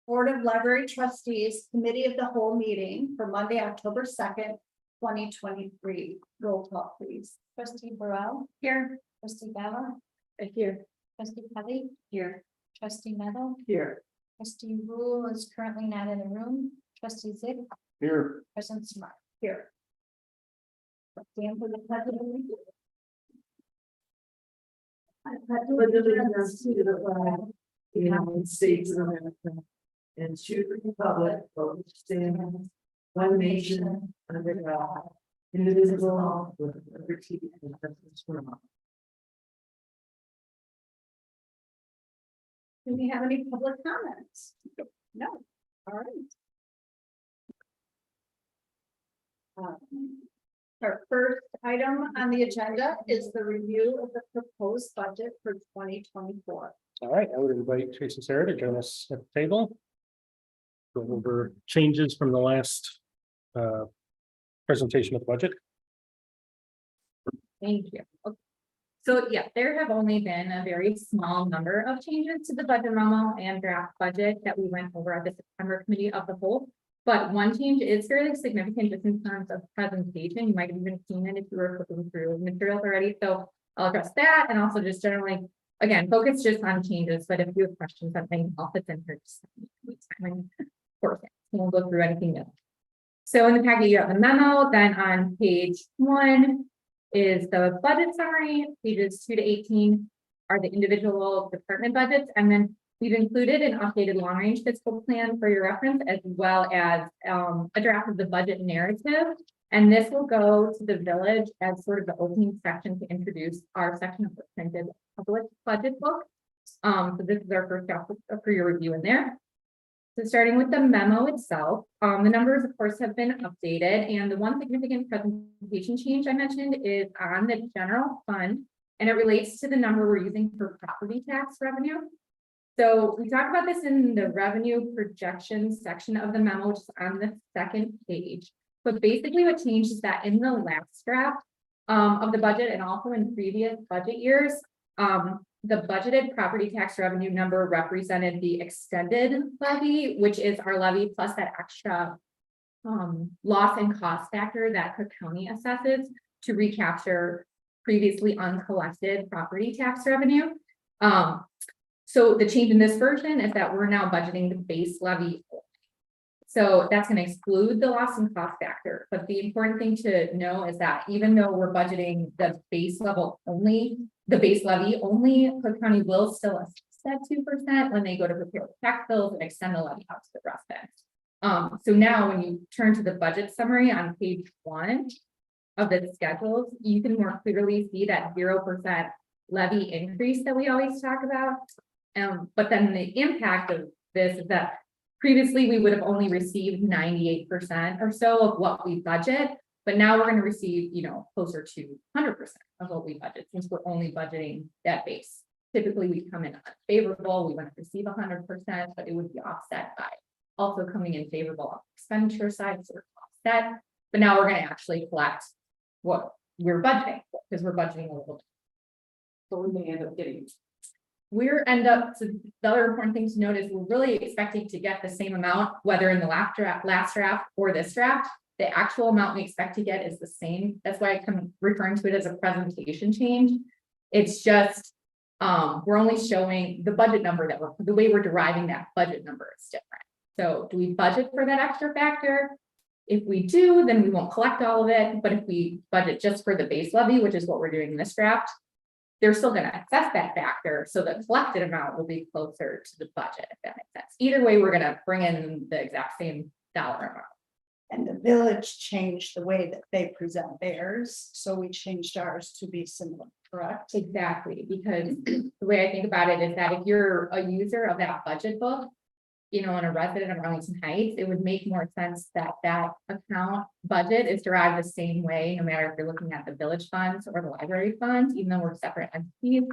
Board of Library Trustees Committee of the Whole meeting for Monday, October 2nd, 2023. Roll call, please. Trustee Burrell, Here. trustee Bella, Here. trustee Kelly, Here. trustee Meadow, Here. trustee Rule is currently not in the room, trustee Zick, Here. president Smart. Here. Stand for the pledge of allegiance. I pledge allegiance to the flag of the United States of America and to the republic for which stands one nation under God, indivisible, with liberty and justice for all. Do we have any public comments? No. All right. Our first item on the agenda is the review of the proposed budget for 2024. All right, I would invite Tracy Sarah to join us at the table. Go over changes from the last presentation of the budget. Thank you. Okay. So yeah, there have only been a very small number of changes to the budget memo and draft budget that we went over at the September committee of the whole. But one change is fairly significant just in terms of presentation. You might have even seen it if you were flipping through materials already. So I'll address that and also just generally, again, focus just on changes. But if you have questions, something I'll put in here. Just of course, we'll go through anything new. So in the packet, you have the memo. Then on page 1 is the budget summary. Pages 2 to 18 are the individual department budgets, and then we've included an updated long-range fiscal plan for your reference, as well as a draft of the budget narrative. And this will go to the village as sort of the opening section to introduce our section of the printed public budget book. So this is our first draft for your review in there. So starting with the memo itself, the numbers, of course, have been updated. And the one significant presentation change I mentioned is on the general fund, and it relates to the number we're using for property tax revenue. So we talked about this in the revenue projections section of the memo, which is on the second page. But basically what changed is that in the last draft of the budget and also in previous budget years, the budgeted property tax revenue number represented the extended levy, which is our levy plus that extra loss and cost factor that Cook County assesses to recapture previously uncollected property tax revenue. So the change in this version is that we're now budgeting the base levy. So that's going to exclude the loss and cost factor. But the important thing to know is that even though we're budgeting the base level only, the base levy only, Cook County will still assess that 2% when they go to prepare the tax bills and extend the levy out to the residents. So now when you turn to the budget summary on page 1 of the schedules, you can more clearly see that 0% levy increase that we always talk about. But then the impact of this is that previously we would have only received 98% or so of what we budget, but now we're going to receive, closer to 100% of what we budget since we're only budgeting that base. Typically we come in unfavorable, we want to receive 100%, but it would be offset by also coming in favorable on the expenditure side, so we're offset. But now we're going to actually collect what we're budgeting because we're budgeting a little bit. So we may end up getting. So the other important thing to note is we're really expecting to get the same amount, whether in the last draft or this draft. The actual amount we expect to get is the same. That's why I'm referring to it as a presentation change. It's just we're only showing the budget number that the way we're deriving that budget number is different. So do we budget for that extra factor? If we do, then we won't collect all of it. But if we budget just for the base levy, which is what we're doing in this draft, they're still going to assess that factor. So the collected amount will be closer to the budget, if that makes sense. Either way, we're going to bring in the exact same dollar amount. And the village changed the way that they present theirs. So we changed ours to be similar, correct? Exactly, because the way I think about it is that if you're a user of that budget book, and a resident of Arlington Heights, it would make more sense that that account budget is derived the same way, no matter if you're looking at the village funds or the library funds, even though we're separate entities.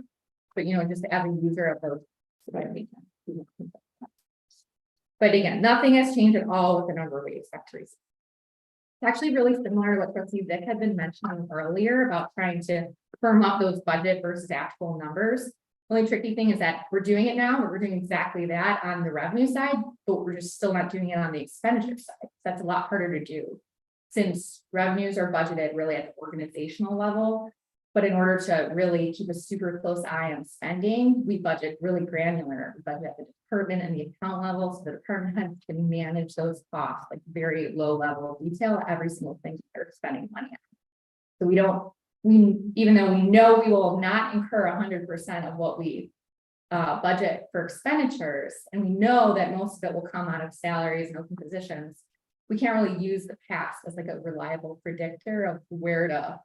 But just as a user of those, but again, nothing has changed at all with the number we expect to receive. It's actually really similar to what Trustee Zick had been mentioning earlier about trying to firm up those budget versus actual numbers. Only tricky thing is that we're doing it now, we're doing exactly that on the revenue side, but we're just still not doing it on the expenditure side. That's a lot harder to do. Since revenues are budgeted really at the organizational level. But in order to really keep a super close eye on spending, we budget really granular. We budget at the department and the account level, so the department heads can manage those costs, like very low level of detail, every single thing they're spending money on. So even though we know we will not incur 100% of what we budget for expenditures, and we know that most of it will come out of salaries and open positions, we can't really use the past as like a reliable predictor of where to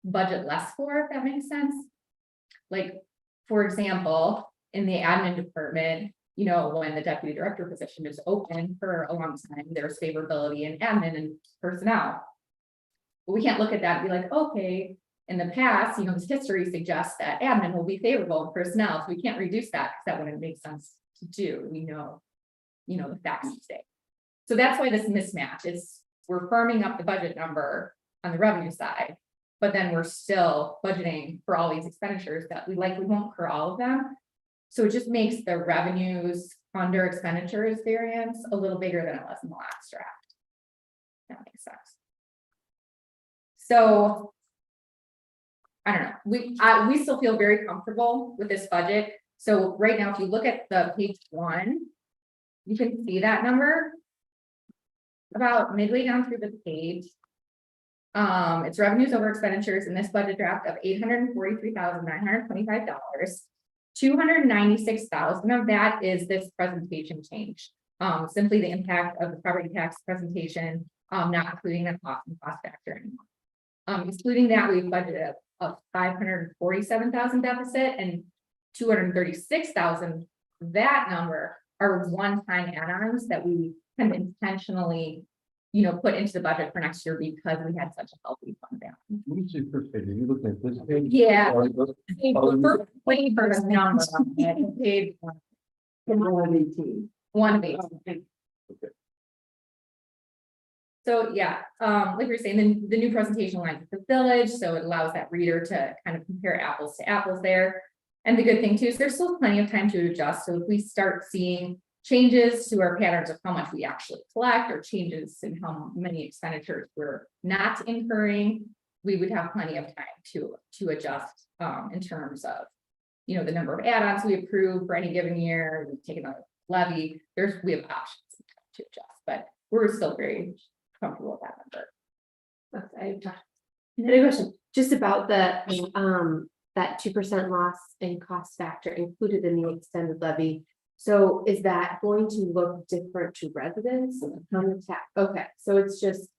budget less for, if that makes sense. Like, for example, in the admin department, you know, when the deputy director position is open for a long time, there's favorability in admin and personnel. But we can't look at that and be like, okay, in the past, you know, this history suggests that admin will be favorable in personnel, so we can't reduce that because that wouldn't make sense to do. We know, you know, the facts today. So that's why this mismatch is, we're firming up the budget number on the revenue side, but then we're still budgeting for all these expenditures that we likely won't incur all of them. So it just makes the revenues under expenditures variance a little bigger than it was in the last draft. That makes sense. So I don't know, we still feel very comfortable with this budget. So right now, if you look at the page 1, you can see that number about midway down through the page. It's revenues over expenditures in this budget draft of $843,925. $296,000 of that is this presentation change. Simply the impact of the property tax presentation, not including the cost and cost factor anymore. Excluding that, we've budgeted a $547,000 deficit, and $236,000, that number are one-time add-ons that we kind of intentionally, you know, put into the budget for next year because we had such a healthy fund balance. Let me see first page. Are you looking at this page? Yeah. Or this- Waiting for the number on it, page 118. 1 of 8. So yeah, like we were saying, the new presentation line is the village, so it allows that reader to kind of compare apples to apples there. And the good thing too is there's still plenty of time to adjust. So if we start seeing changes to our patterns of how much we actually collect, or changes in how many expenditures we're not incurring, we would have plenty of time to adjust in terms of, you know, the number of add-ons we approve for any given year. We take another levy. We have options to adjust, but we're still very comfortable with that number. I have a question just about the that 2% loss in cost factor included in the extended levy. So is that going to look different to residents on the tax? Okay, so it's just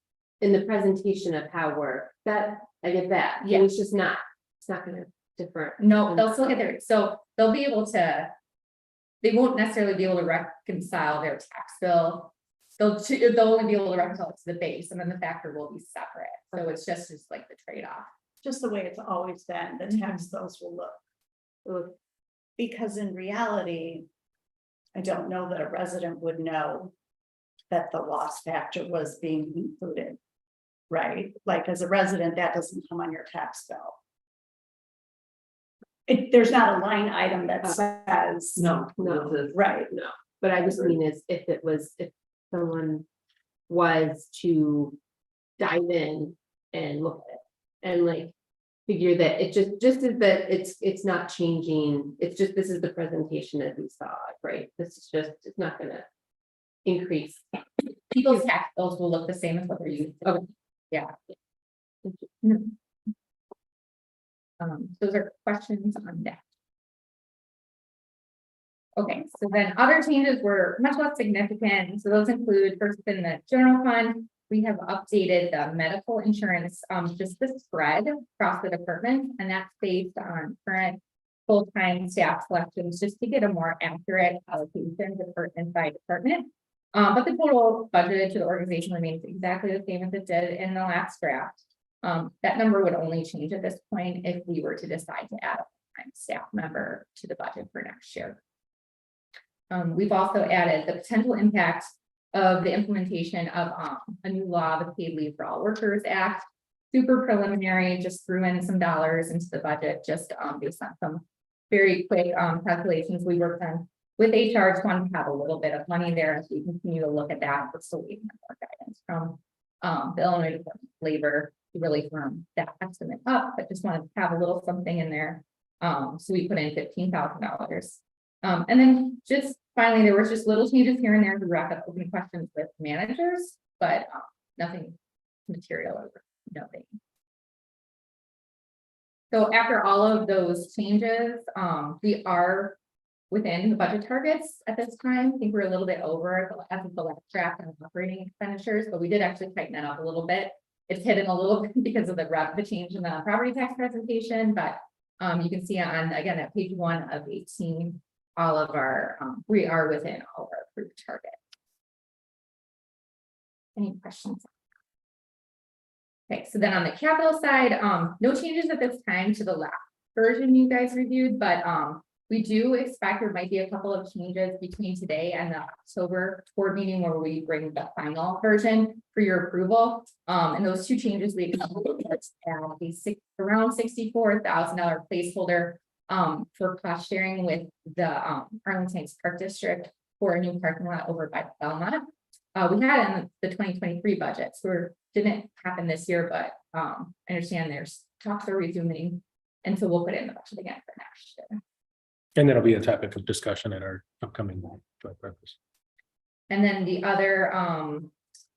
in the presentation of how I get that. Yeah. It's just not, it's not gonna different. No, they'll still get there. So they'll be able to, they won't necessarily be able to reconcile their tax bill. They'll only be able to reconcile it to the base, and then the factor will be separate. So it's just like the trade-off. Just the way it's always been, the tax bills will look. Because in reality, I don't know that a resident would know that the loss factor was being included. Right? Like as a resident, that doesn't come on your tax bill. There's not a line item that says. No. Right. No, but I just mean is if someone was to dive in and look at it and like figure that it just is that it's not changing. It's just, this is the presentation that we saw, right? This is just, it's not gonna increase. People's tax bills will look the same as what they're used to. Okay. Yeah. Those are questions on that. Okay, so then other changes were much less significant. So those include, first in the general fund, we have updated the medical insurance, just the spread across the department, and that's based on current full-time staff selections, just to get a more accurate allocation department by department. But the total budgeted to the organization remains exactly the same as it did in the last draft. That number would only change at this point if we were to decide to add a full-time staff member to the budget for next year. We've also added the potential impact of the implementation of a new law, the Paid Leave for All Workers Act. Super preliminary, just threw in some dollars into the budget, just based on some very quick calculations we worked on with HR, just wanted to have a little bit of money there as we continue to look at that, but still waiting for guidance from the Illinois Department of Labor to really firm that estimate up, but just wanted to have a little something in there. So we put in $15,000. And then just finally, there was just little changes here and there to wrap up open questions with managers, but nothing material or nothing. So after all of those changes, we are within the budget targets at this time. I think we're a little bit over as of the last draft and operating expenditures, but we did actually tighten that up a little bit. It's hidden a little bit because of the change in the property tax presentation, but you can see on, again, at page 1 of 18, all of our, we are within all of our approved target. Any questions? Okay, so then on the capital side, no changes at this time to the last version you guys reviewed, but we do expect there might be a couple of changes between today and the October board meeting where we bring the final version for your approval. And those 2 changes we expect around $64,000 placeholder for cost sharing with the Arlington Park District for a new parking lot over by Belmont. We had it in the 2023 budget, so it didn't happen this year, but I understand there's talks are resuming, and so we'll put it in the budget again for next year. And that'll be a topic of discussion at our upcoming joint breakfast. And then the other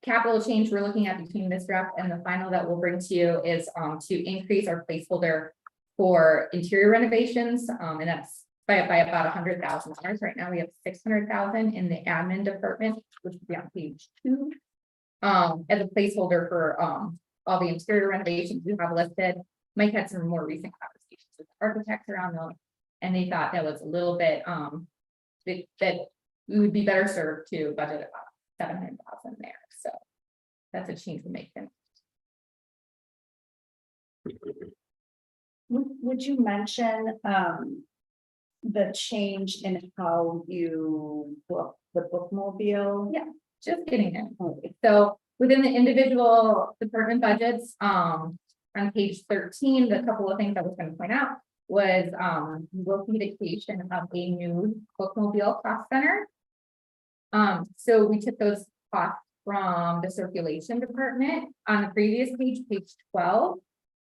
capital change we're looking at between this draft and the final that we'll bring to you is to increase our placeholder for interior renovations, and that's by about $100,000. Right now we have $600,000 in the admin department, which would be on page 2, as a placeholder for all the interior renovations we have listed. Mike had some more recent conversations with architects around those, and they thought that was a little bit that we would be better served to budget about $700,000 there. So that's a change we make. Would you mention the change in how you book the bookmobile? Yeah. Just getting it. So within the individual department budgets, on page 13, the couple of things I was going to point out was location of a new bookmobile cost center. So we took those costs from the circulation department on the previous page, page 12,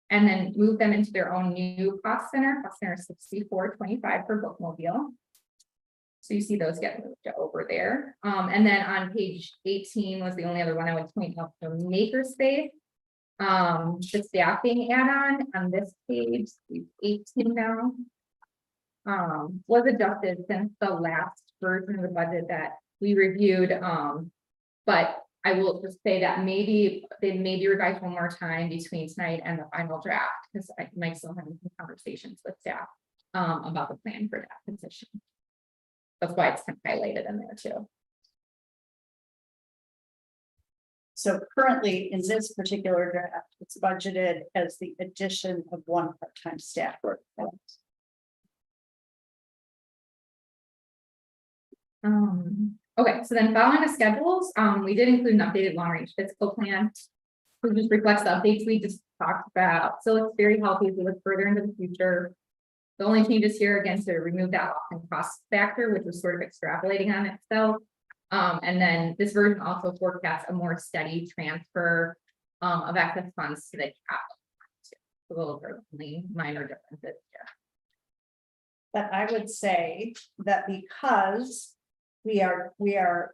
and then moved them into their own new cost center 6425 for bookmobile. So you see those get moved over there. And then on page 18 was the only other one I would point out, the Makerspace. The staffing add-on on this page, 18 now, was adjusted since the last version of the budget that we reviewed. But I will just say that maybe they may be revised one more time between tonight and the final draft, because I might still have some conversations with staff about the plan for that position. That's why it's kind of highlighted in there too. So currently in this particular draft, it's budgeted as the addition of 1 part-time staff. Okay, so then following the schedules, we did include an updated long-range fiscal plan. Which just reflects the updates we just talked about. So it's very healthy as we look further into the future. The only changes here again to remove that often cost factor, which was sort of extrapolating on itself. And then this version also forecasts a more steady transfer of excess funds to the capital. A little bit minor differences here. But I would say that because we are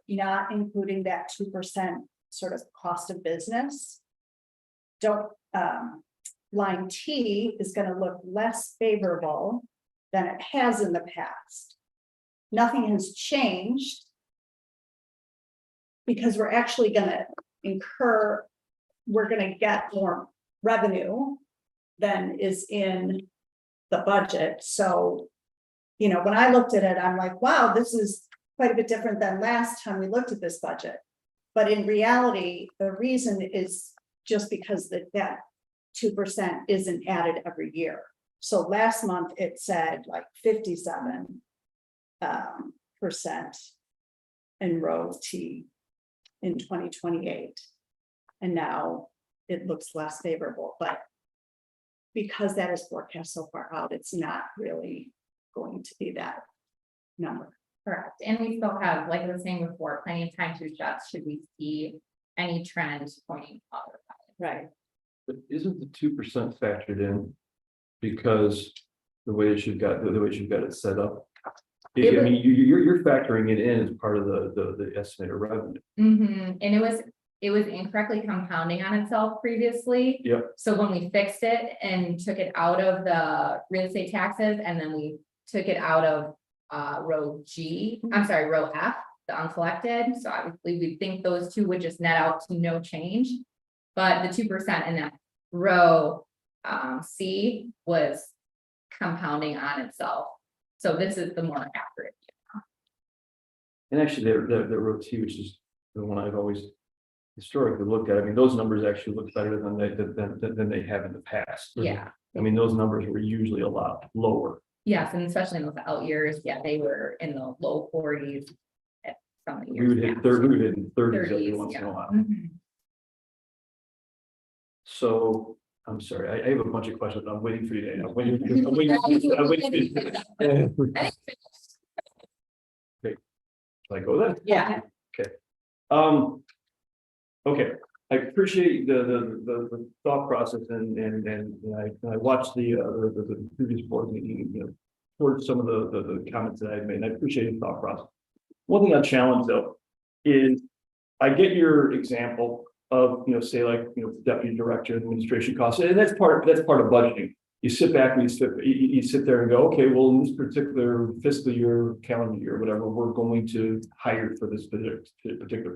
not including that 2% sort of cost of business. Line T is going to look less favorable than it has in the past. Nothing has changed because we're actually going to we're going to get more revenue than is in the budget. So, you know, when I looked at it, I'm like, wow, this is quite a bit different than last time we looked at this budget. But in reality, the reason is just because that 2% isn't added every year. So last month it said like 57% in row T in 2028. And now it looks less favorable, but because that is forecast so far out, it's not really going to be that number. Correct, and we still have, like I was saying before, plenty of time to adjust should we see any trend pointing otherwise. Right. But isn't the 2% factored in? Because the way that you've got, the way you've got it set up. I It mean, you're factoring it in as part of the estimated revenue. And it was incorrectly compounding on itself previously. Yep. So when we fixed it and took it out of the real estate taxes, and then we took it out of row G, I'm sorry, row F, the uncollected, so obviously we think those two would just net out to no change. But the 2% in that row C was compounding on itself. So this is the more accurate. And actually, the row T, which is the one I've always historically looked at, I mean, those numbers actually look better than they have in the past. Yeah, I mean, those numbers were usually a lot lower. yes, and especially in those out years, yeah, they were in the low 40s. At some of the We would years. hit past. 30, we would hit 30s every 30s, once in yeah. a while. Mhm. So, I'm sorry, I have a bunch of questions. I'm waiting for you to, I'm waiting for you to. Like, go then. Yeah, Okay, I appreciate the thought process and I watched the previous board meeting, you know, towards some of the comments that I made, and I appreciate the thought process. One thing I'm challenged though is I get your example of, you know, say like, you know, deputy director administration costs, and that's part of budgeting. You sit back and you sit there and go, okay, well, in this particular fiscal year, calendar year, whatever, we're going to hire for this particular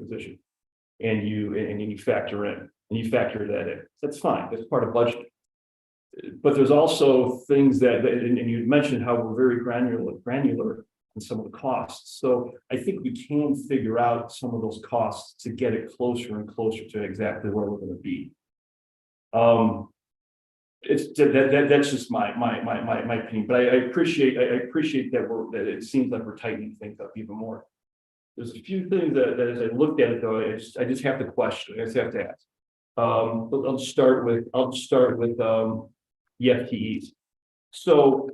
position. And you factor in, and you factor that in. That's fine. That's part of budgeting. But there's also things and you mentioned how we're very granular in some of the costs. So I think we can figure out some of those costs to get it closer and closer to exactly where we're going to be. That's just my opinion, but I appreciate that it seems like we're tightening things up even more. There's a few things that as I looked at it though, I just have to question, I just have to ask. But I'll start with the FTEs. So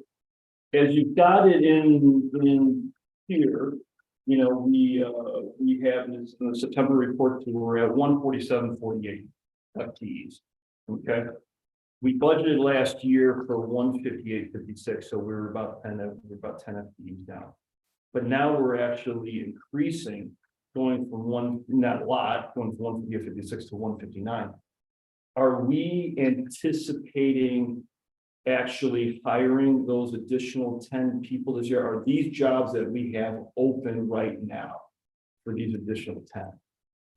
as you've got it in here, you know, we have this in the September report, we're at 147.48 FTEs. Okay. We budgeted last year for 158.56, so we're about 10 FTEs down. But now we're actually increasing, going from not a lot, going from 158.56 to 159. Are we anticipating actually hiring those additional 10 people this year? Are these jobs that we have open right now for these additional 10?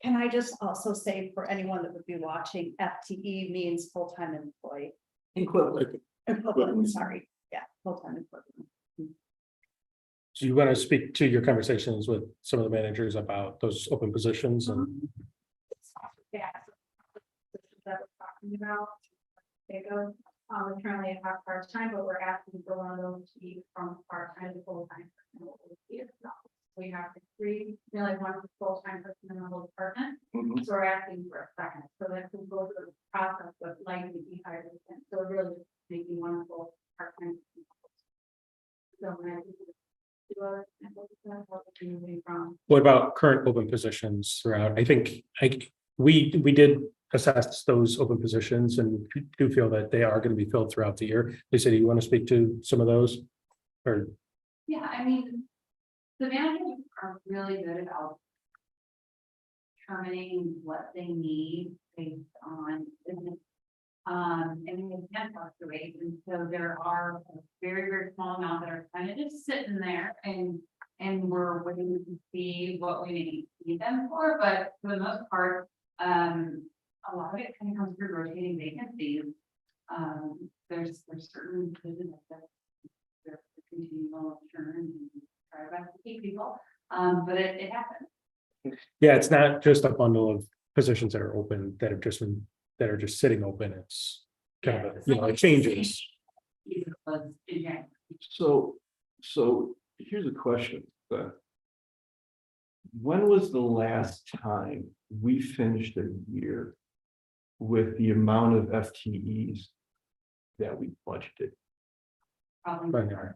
Can I just also say for anyone that would be watching, FTE means full-time employee. Equivalent, sorry, yeah, full-time equivalent. Do you want to speak to your conversations with some of the managers about those open positions and? yeah. That we're talking about. They go, we currently have part-time, but we're asking for one of those to be from part-time to full-time. We have 3, really one full-time person in the whole department, so we're asking for a second, so that can go through the process of likely be hired. So we're really just making one full part-time. So when I from. What about current open positions throughout? I think we did assess those open positions and do feel that they are going to be filled throughout the year. Lisa, do you want to speak to some of those? Or Yeah, I mean, the managers are really good about determining what they need based on business. And they can fluctuate, and so there are a very, very small amount that are kind of just sitting there and we're waiting to see what we need them for, but for the most part, a lot of it kind of comes through rotating vacancies. There's certain positions that they're continual churn and try to keep people, but it happens. yeah, it's not just a bundle of positions that are open that are just sitting open. It's kind of it changes. So here's a question. When was the last time we finished a year with the amount of FTEs that we budgeted? Probably. Right now.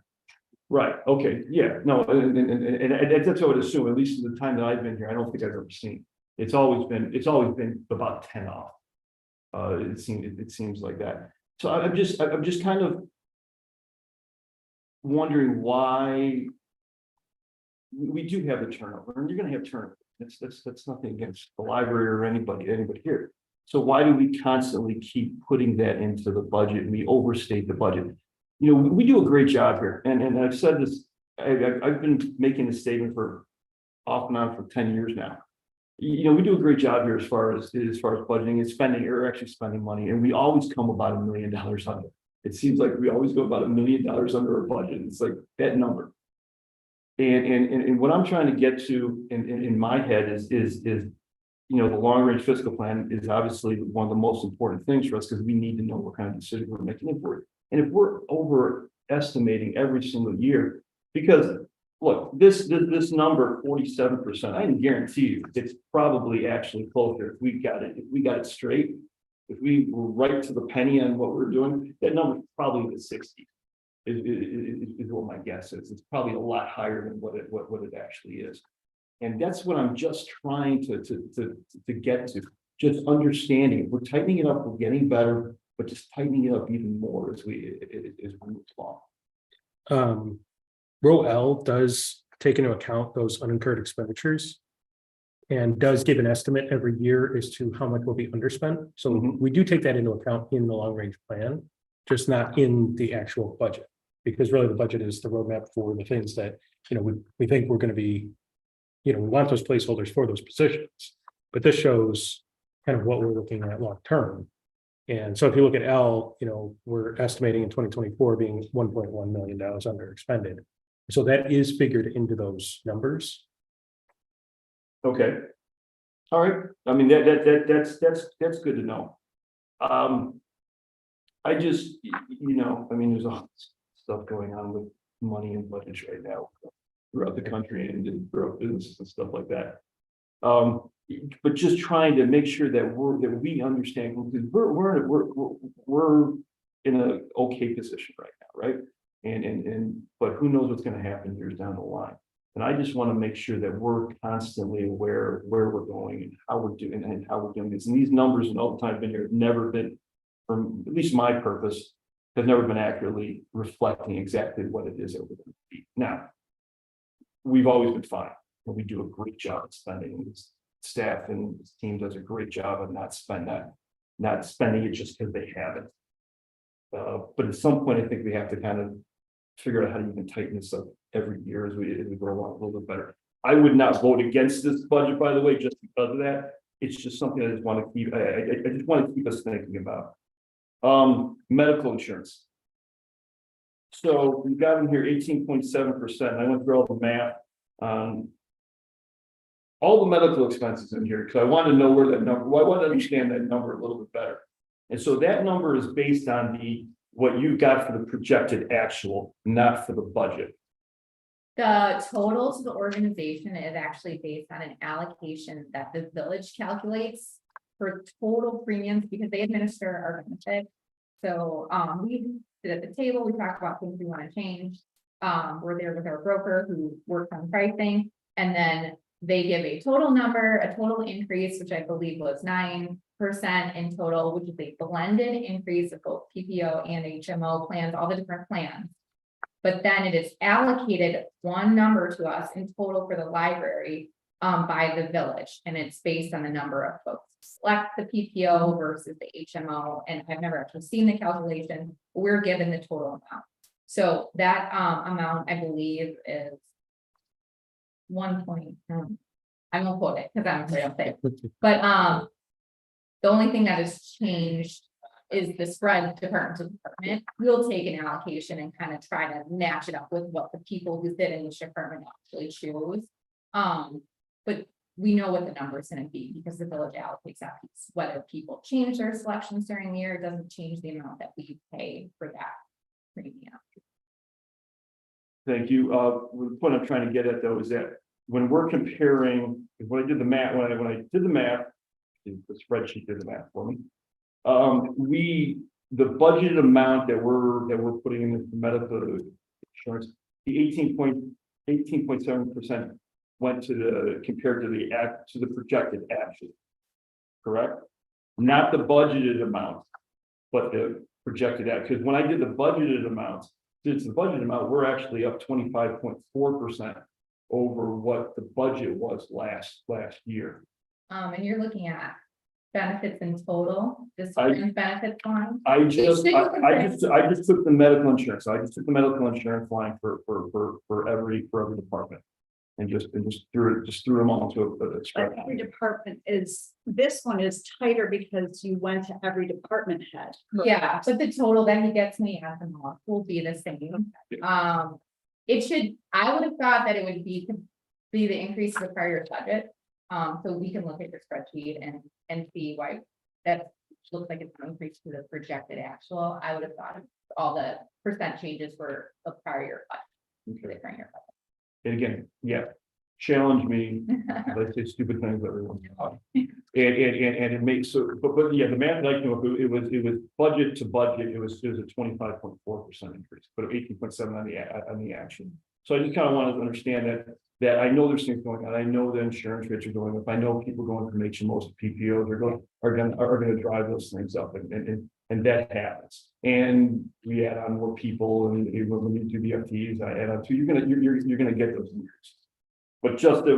Right, okay, yeah, no, and that's what I would assume, at least in the time that I've been here, I don't think I've ever seen. It's always been about 10 off. It seems like that. So I'm just kind of wondering why we do have the turnover, and you're gonna have turnover. That's nothing against the library or anybody here. So why do we constantly keep putting that into the budget and we overstate the budget? You know, we do a great job here, and I've said this, I've been making this statement for off and on for 10 years now. You know, we do a great job here as far as budgeting and spending, or actually spending money, and we always come about $1 million under. It seems like we always go about $1 million under our budget. It's like that number. And what I'm trying to get to in my head is, you know, the long range fiscal plan is obviously one of the most important things for us, because we need to know what kind of decision we're making for it. And if we're overestimating every single year, because look, this number 47%, I can guarantee you it's probably actually closer if we got it straight. If we were right to the penny on what we're doing, that number is probably in the 60s. Is what my guess is. It's probably a lot higher than what it actually is. And that's what I'm just trying to get to. Just understanding if we're tightening it up, we're getting better, but just tightening it up even more as we move along. Row L does take into account those unincurred expenditures. And does give an estimate every year as to how much will be underspent. So we do take that into account in the long range plan, just not in the actual budget. Because really the budget is the roadmap for the things that, you know, we think we're going to be, you know, we want those placeholders for those positions. But this shows kind of what we're looking at long term. And so if you look at L, you know, we're estimating in 2024 being $1.1 million under expended. So that is figured into those numbers. Okay. All right. I mean, that's good to know. I just, you know, I mean, there's all this stuff going on with money and budgets right now throughout the country and throughout businesses and stuff like that. But just trying to make sure that we understand, because we're in an okay position right now, right? But who knows what's going to happen years down the line. And I just want to make sure that we're constantly aware of where we're going and how we're doing this. And these numbers and all the time I've been here have never been, from at least my purpose, have never been accurately reflecting exactly what it is that we're going to be. Now, we've always been fine, and we do a great job of spending. This staff and this team does a great job of not spending it just because they have it. But at some point, I think we have to kind of figure out how to even tighten this up every year as we go along a little bit better. I would not vote against this budget, by the way, just because of that. It's just something I just want to keep. I just want to keep us thinking about. Medical insurance. So we've got in here 18.7%. I went through all the math. All the medical expenses in here, because I want to know where that number. Well, I want to understand that number a little bit better. And so that number is based on what you got for the projected actual, not for the budget. The total to the organization is actually based on an allocation that the village calculates for total premiums, because they administer our benefits. So we sit at the table, we talk about things we want to change. We're there with our broker who works on pricing, and then they give a total number, a total increase, which I believe was 9% in total, which is a blended increase of both PPO and HMO plans, all the different plans. But then it is allocated one number to us in total for the library by the village, and it's based on the number of folks select the PPO versus the HMO. And I've never actually seen the calculation. We're given the total amount. So that amount, I believe, is 1 point. I won't quote it because I'm afraid I'll say it. But the only thing that has changed is the spread department to department. We'll take an allocation and kind of try to match it up with what the people who sit in each department actually choose. But we know what the number is going to be because the village allocates that piece. Whether people change their selections during the year, it doesn't change the amount that we pay for that premium. Thank you. The point I'm trying to get at though is that when we're comparing, when I did the math, when I did the math, the spreadsheet did the math for me. The budgeted amount that we're putting in the medical insurance the 18.7% went to the, compared to the projected action. Correct? Not the budgeted amount, but the projected act, because when I did the budgeted amount, since the budgeted amount, we're actually up 25.4% over what the budget was last year. And you're looking at benefits in total, just I- fringe benefits line. I just should go I just took the medical insurance, I just took the medical insurance line for every department. And just threw them all into a But spreadsheet. every department is, this one is tighter because you went to every department head. Yeah, but the total that he gets me at the month will be the same. It should, I would have thought that it would be the increase of the prior year's budget. So we can look at your spreadsheet and see why that looks like it's an increase to the projected actual. I would have thought all the percent changes were a prior year budget, to the current year And again, yeah, challenge me, budget. let's say stupid things everyone. And it makes so, but yeah, the math, like, you know, it was budget to budget, it was a 25.4% increase, but 18.7 on the action. So I just kind of wanted to understand that I know there's things going on, I know the insurance rates are going up, I know people going from HMOs to PPOs are going to drive those things up, and that happens. And we add on more people, and when we do the FTEs, I add on to, you're gonna get those increases. But just that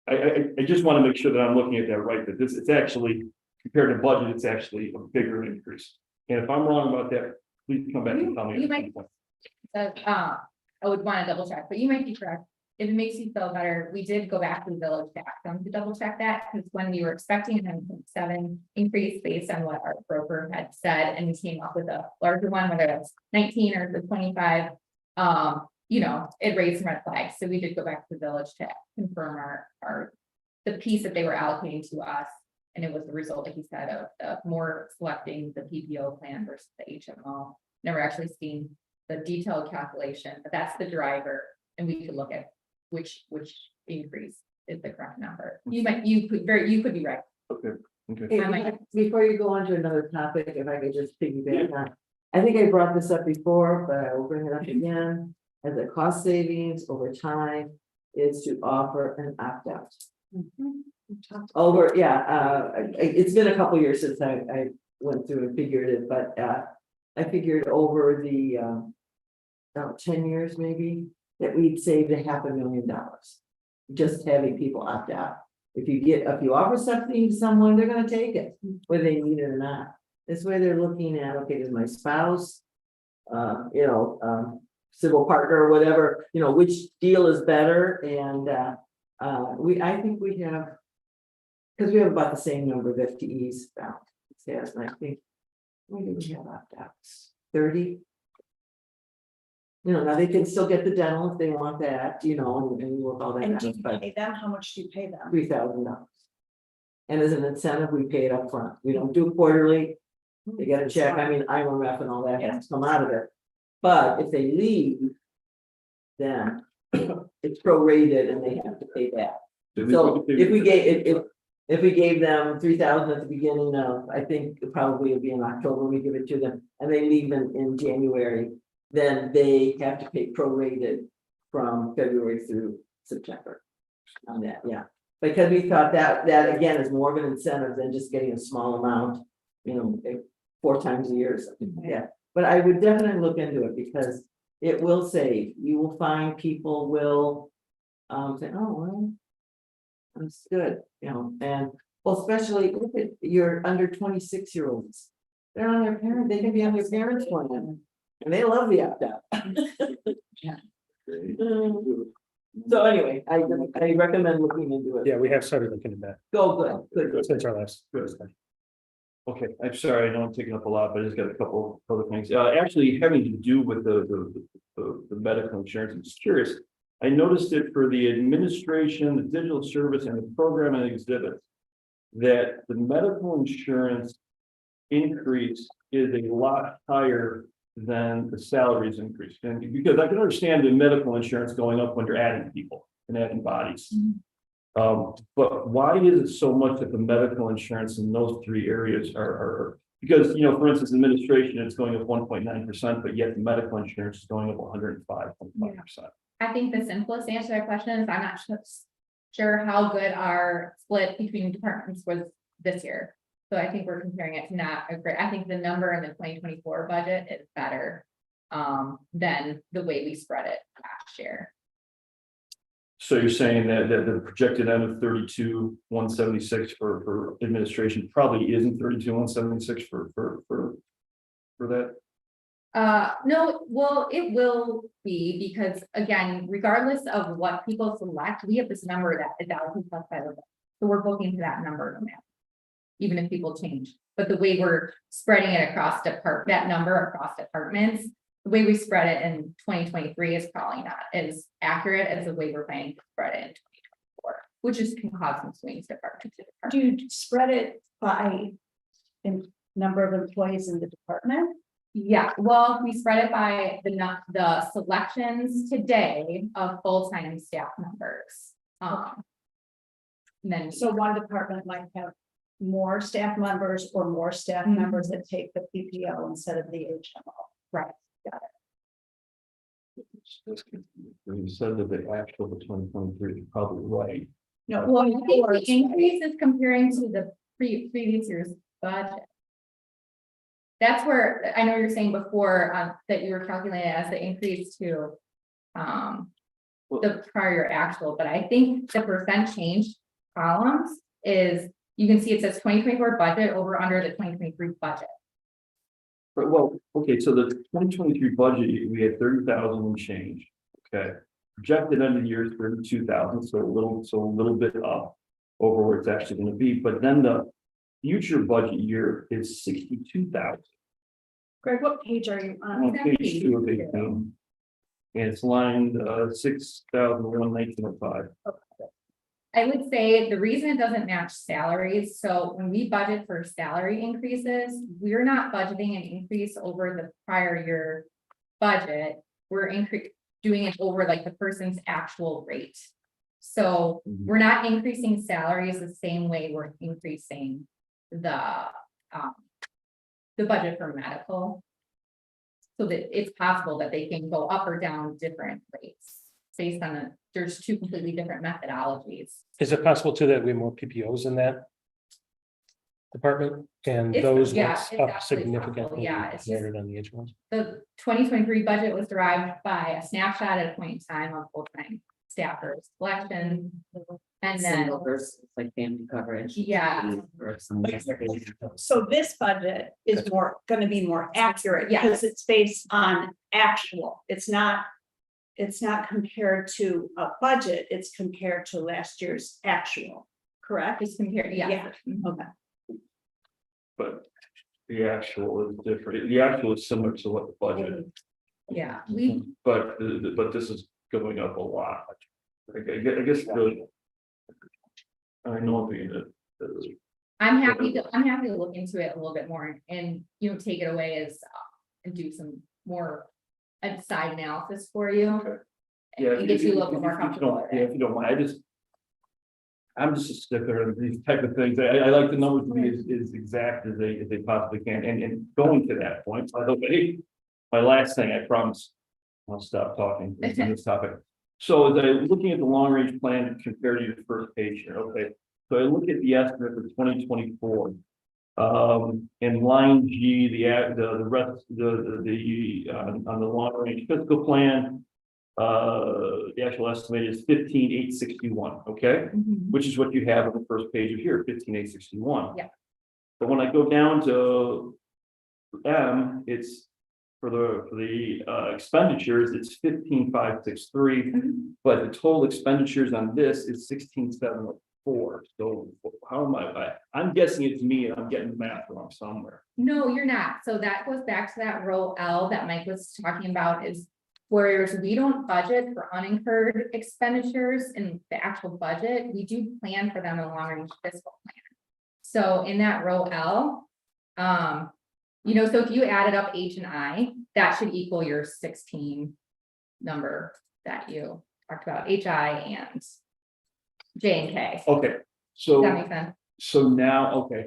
I just want to make sure that I'm looking at that right, that this, it's actually, compared to budget, it's actually a bigger increase. And if I'm wrong about that, please come back and tell me. You might- So, I would want to double check, but you might be correct. If it makes you feel better, we did go back to the village to ask them to double check that, because when we were expecting a 9.7 increase based on what our broker had said, and we came up with a larger one, whether that's 19 or the 25. You know, it raised some red flags, so we did go back to the village to confirm the piece that they were allocating to us. And it was the result, like he said, of more selecting the PPO plan versus the HMO. Never actually seen the detailed calculation, but that's the driver, and we could look at which increase is the correct number. You could be right. Okay. Hey, I might- before you go on to another topic, if I could just piggyback on, I think I brought this up before, but I will bring it up again. As a cost savings over time is to offer an opt-out. Over, it's been a couple years since I went through and figured it, but I figured over the about 10 years maybe, that we'd saved $500,000. Just having people opt out. If you offer something to someone, they're gonna take it, whether they need it or not. This way they're looking at, okay, does my spouse, civil partner or whatever, which deal is better, and I think we have. Because we have about the same number of FTEs about, yes, and I think, what do we have opt-outs? 30? Now they can still get the dental if they want that, and work all that And out, do you but pay them? How much do you pay them? $3,000. And as an incentive, we pay it up front. We don't do quarterly. They get a check. I mean, I'm a ref and all that has to come out of it. But if they leave, then it's prorated and they have to pay that. So if we gave them 3,000 at the beginning of, I think it probably would be in October, we give it to them, and they leave in January, then they have to pay prorated from February through September. On that, yeah, because we thought that again is more of an incentive than just getting a small amount, 4 times a year or something like that. But I would definitely look into it because it will save. You will find people will say, oh, well, that's good, and well, especially if you're under 26-year-olds. They're on their parent, they can be on their parents' plan, and they love the opt-out. So anyway, I recommend looking into it. Yeah, we have started looking at that Go good. since our last. Okay, I'm sorry, I know I'm taking up a lot, but I just got a couple other things, actually having to do with the medical insurance, I'm just curious. I noticed it for the administration, the digital service, and the program and exhibits. That the medical insurance increase is a lot higher than the salaries increase. And because I can understand the medical insurance going up when you're adding people and adding bodies. But why is it so much that the medical insurance in those 3 areas are Because, for instance, administration, it's going up 1.9%, but yet the medical insurance is going up 105.5%. I think the simplest answer to that question is I'm not sure how good our split between departments was this year. So I think we're comparing it to not a great, I think the number in the 2024 budget is better than the way we spread it last year. So you're saying that the projected end of 32,176 for administration probably isn't 32,176 for that? No, well, it will be because again, regardless of what people select, we have this number that is allocated by the. So we're booking to that number no matter. Even if people change, but the way we're spreading it across that number across departments, the way we spread it in 2023 is probably not as accurate as the way we're planning to spread it in 2024, which is can cause some swings department to department. Do you spread it by number of employees in the department? Yeah, well, we spread it by the selections today of full-time staff members. And then, So one department might have more staff members or more staff members that take the PPO instead of the HMO. right, You said that the actual for 2023 is probably right. No, well, I think the increase is comparing to the previous year's budget. That's where, I know you're saying before, that you were calculating it as the increase to the prior actual, but I think the percent change columns is, you can see it says 2024 budget over under the 2023 budget. But well, okay, so the 2023 budget, we had 30,000 and change, okay? Projected end of the year is 32,000, so a little bit up over where it's actually gonna be, but then the future budget year is 62,000. Greg, what page are you on? On page 2 of 18. And it's line 6,119.05. I would say the reason it doesn't match salaries, so when we budget for salary increases, we're not budgeting an increase over the prior year budget. We're doing it over like the person's actual rate. So we're not increasing salaries the same way we're increasing the budget for medical. So that it's possible that they can go up or down different rates based on there's two completely different methodologies. Is it possible too that we have more PPOs in that department and It's- those yeah, went it's up absolutely significantly possible, yeah, it's compared to the HMOs? The 2023 budget was derived by a snapshot at a point in time of full-time staffers selection. And then, Single versus like family coverage. yeah, Or some- So this budget is gonna be more accurate, Yeah. because it's based on actual, it's not compared to a budget, it's compared to last year's actual, correct? just compared, yeah. Yeah. Okay. But the actual is different. The actual is similar to what the budget, Yeah, but this is going up a lot. I guess really. I know I'm happy to look into it a little bit more and, take it away as, and do some more side analysis for you. Yeah, And get you a little bit more if you comfortable don't- with yeah, it. if you don't mind, I'm just a sticker of these type of things. I like the numbers to be as exact as they possibly can. And going to that point, by the way, my last thing, I promise, I'll stop talking on this topic. So looking at the long range plan compared to your first page here, okay? So I look at the estimate for 2024. In line G, the rest, on the long range fiscal plan. The actual estimate is 15,861, okay? Mhm. Which is what you have on the first page of here, 15,861. Yeah. But when I go down to M, it's for the expenditures, it's 15,563, Mhm. but the total expenditures on this is 16,704. So how am I'm guessing it's me and I'm getting the math wrong somewhere. No, you're not. So that goes back to that row L that Mike was talking about is. Whereas we don't budget for unincurred expenditures in the actual budget, we do plan for them in long range fiscal plan. So in that row L, so if you added up H and I, that should equal your 16 number that you talked about, HI and J and K. Okay, Does so. that make sense? So now, okay,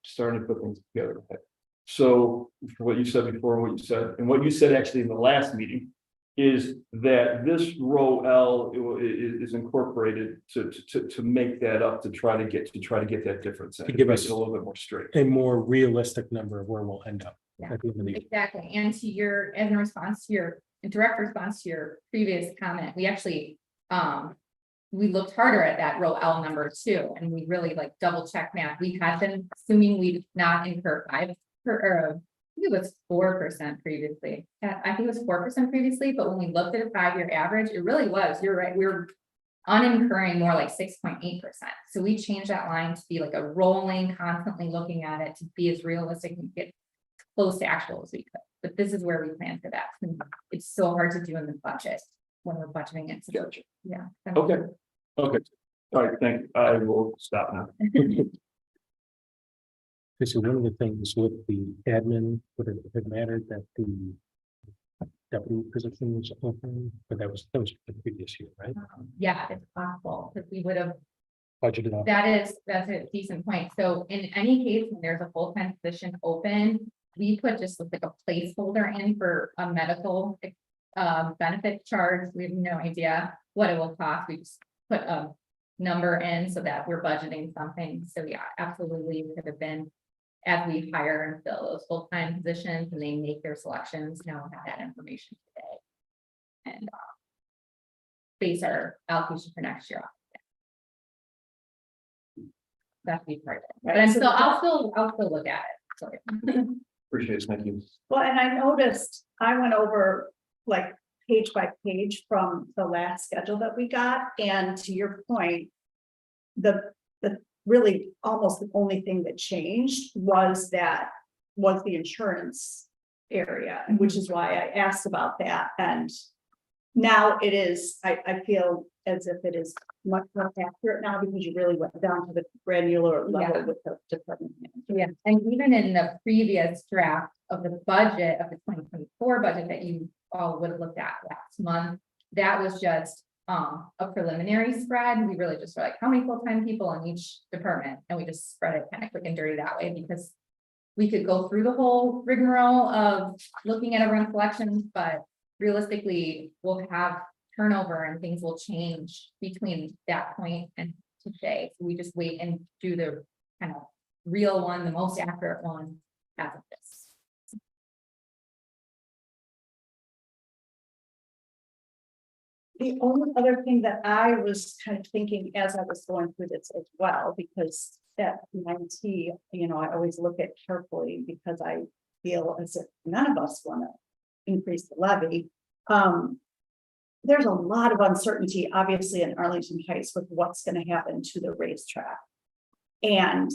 starting to put things together. Okay. So for what you said before, and what you said, and what you said actually in the last meeting, is that this row L is incorporated to make that up, to try to get that difference. In, To give make us- it a little bit more straight. A more realistic number of where we'll end up. Yeah. At the end of the year. Exactly, and to your, in response to your, in direct response to your previous comment, we actually, we looked harder at that row L number too, and we really like double checked math. We had been assuming we'd not incur 5 or I think it was 4% previously. Yeah, I think it was 4% previously, but when we looked at a 5-year average, it really was, you're right, we were unincurring more like 6.8%. So we changed that line to be like a rolling, constantly looking at it to be as realistic and get close to actual as we could. But this is where we plan for that. And it's so hard to do in the budget when we're budgeting it. So, Gotcha. yeah. Okay. Okay. All right. Thank you. I will stop now. So one of the things with the admin, would it have mattered that the deputy position was open, but that was the previous year, right? Yeah, it's possible, because we would have, Budgeted off. that's a decent point. So in any case, when there's a full-time position open, we put just like a placeholder in for a medical benefit charge. We have no idea what it will cost. We just put a number in so that we're budgeting something. So yeah, absolutely, it could have been as we hire and fill those full-time positions and they make their selections, now we have that information today. And base our allocation for next year off. That'd be part of it, but Right, so I'll still look at it, so. Appreciate it. Thank you. Well, and I noticed, I went over like page by page from the last schedule that we got, and to your point. The really almost the only thing that changed was the insurance area, which is why I asked about that, and. Now it is, I feel as if it is much more accurate now, because you really went down to the granular level Yeah. with the department. manager. Yeah, and even in the previous draft of the budget of the 2024 budget that you all would have looked at last month, that was just a preliminary spread. We really just were like, how many full-time people in each department, and we just spread it kind of quick and dirty that way, because we could go through the whole rigmarole of looking at everyone's selections, but realistically, we'll have turnover and things will change between that point and today. So we just wait and do the kind of real one, the most accurate one as of this. The only other thing that I was kind of thinking as I was going through this as well, because at 90, I always look at carefully, because I feel as if none of us want to increase the levy. There's a lot of uncertainty, obviously, in Arlington Heights with what's going to happen to the racetrack. And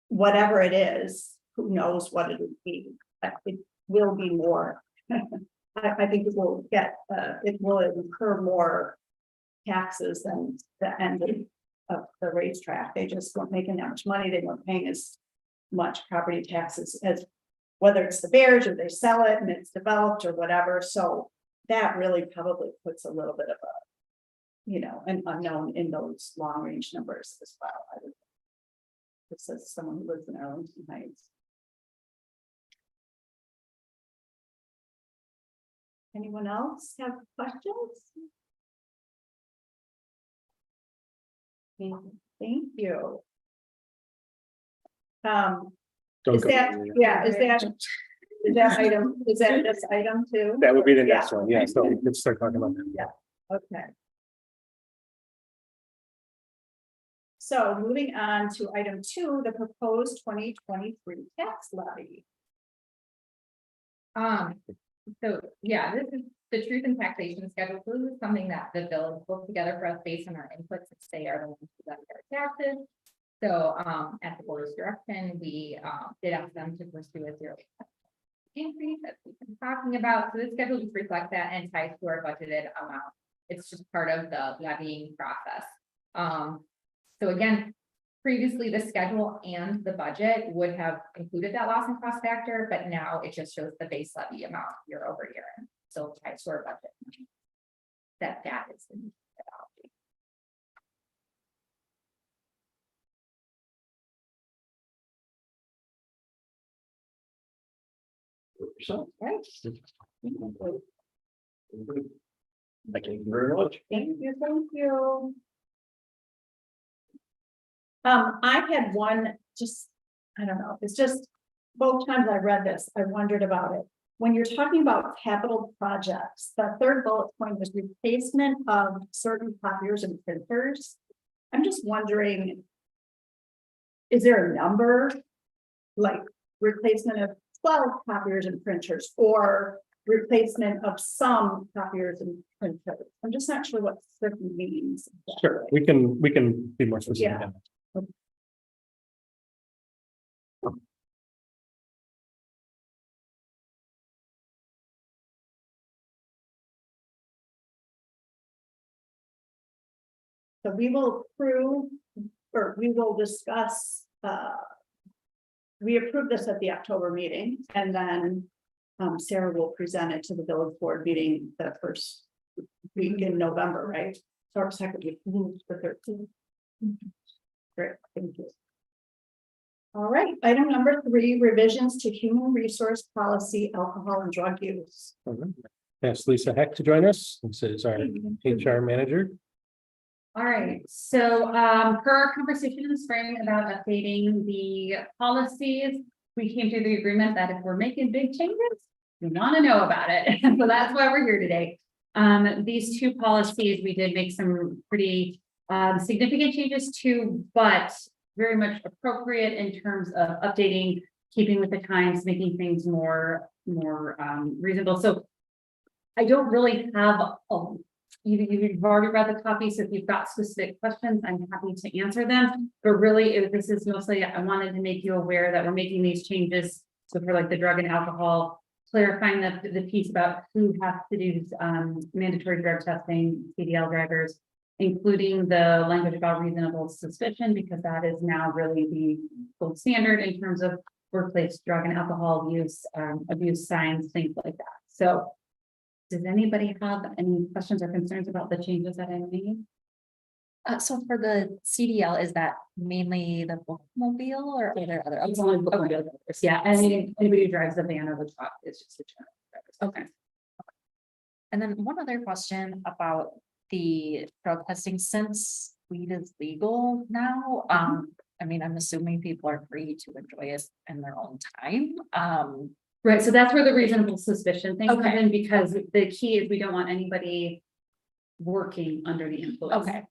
whatever it is, who knows what it would be, it will be more. I think it will it will incur more taxes than the end of the racetrack. They just weren't making that much money. They weren't paying as much property taxes as whether it's the Bears or they sell it and it's developed or whatever. So that really probably puts a little bit of an unknown in those long range numbers as well. This is someone who lives in Arlington Heights. Anyone else have questions? Thank you. Don't Is go. that item, is that this item too? That would be the Yeah. next one, yeah, so let's start talking about that. Okay. So moving on to item 2, the proposed 2023 tax levy. So yeah, this is the truth and taxation schedule. So this is something that the bill is put together for us based on our inputs, which they are the ones who levy our taxes. So at the board's direction, we did ask them to pursue a 0% increase that we've been talking about. So this schedule just reflects that and ties to our budgeted amount. It's just part of the levying process. So again, previously the schedule and the budget would have included that loss and cost factor, but now it just shows the base levy amount year over year. So ties to our budget. That is the methodology. Thank you very much. Thank you, thank you. I had one, just, I don't know, it's just, both times I read this, I wondered about it. When you're talking about capital projects, the third bullet point was replacement of certain copiers and printers. I'm just wondering. Is there a number? Like replacement of 12 copiers and printers, or replacement of some copiers and printers? I'm just not sure what certain means. Sure, we can be more specific. Yeah. on that. So we will approve, or we will discuss, we approve this at the October meeting, and then Sarah will present it to the village board meeting the first week in November, right? Or second week, the 13th. Great, thank you. All right, item number 3, revisions to human resource policy, alcohol and drug use. All right. Ask Lisa Heck to join us. This is our HR manager. All right, so per our conversation in the spring about updating the policies, we came to the agreement that if we're making big changes, we want to know about it. And so that's why we're here today. These 2 policies, we did make some pretty significant changes to, but very much appropriate in terms of updating, keeping with the times, making things more reasonable. So I don't really have you've already read the copy, so if you've got specific questions, I'm happy to answer them. But really, this is mostly, I wanted to make you aware that we're making these changes. So for like the drug and alcohol, clarifying the piece about who has to do mandatory drug testing, CDL drivers, including the language about reasonable suspicion, because that is now really the gold standard in terms of workplace drug and alcohol use, abuse signs, things like that. So does anybody have any questions or concerns about the changes that I made? So for the CDL, is that mainly the bookmobile or are there other? It's only bookmobile drivers. Yeah, and anybody who drives the van or the truck is just a general drivers. Okay. And then one other question about the drug testing, since weed is legal now, I mean, I'm assuming people are free to enjoy it in their own time. Right, so that's where the reasonable suspicion thing comes Okay. in, because the key is we don't want anybody working under the influence. Okay.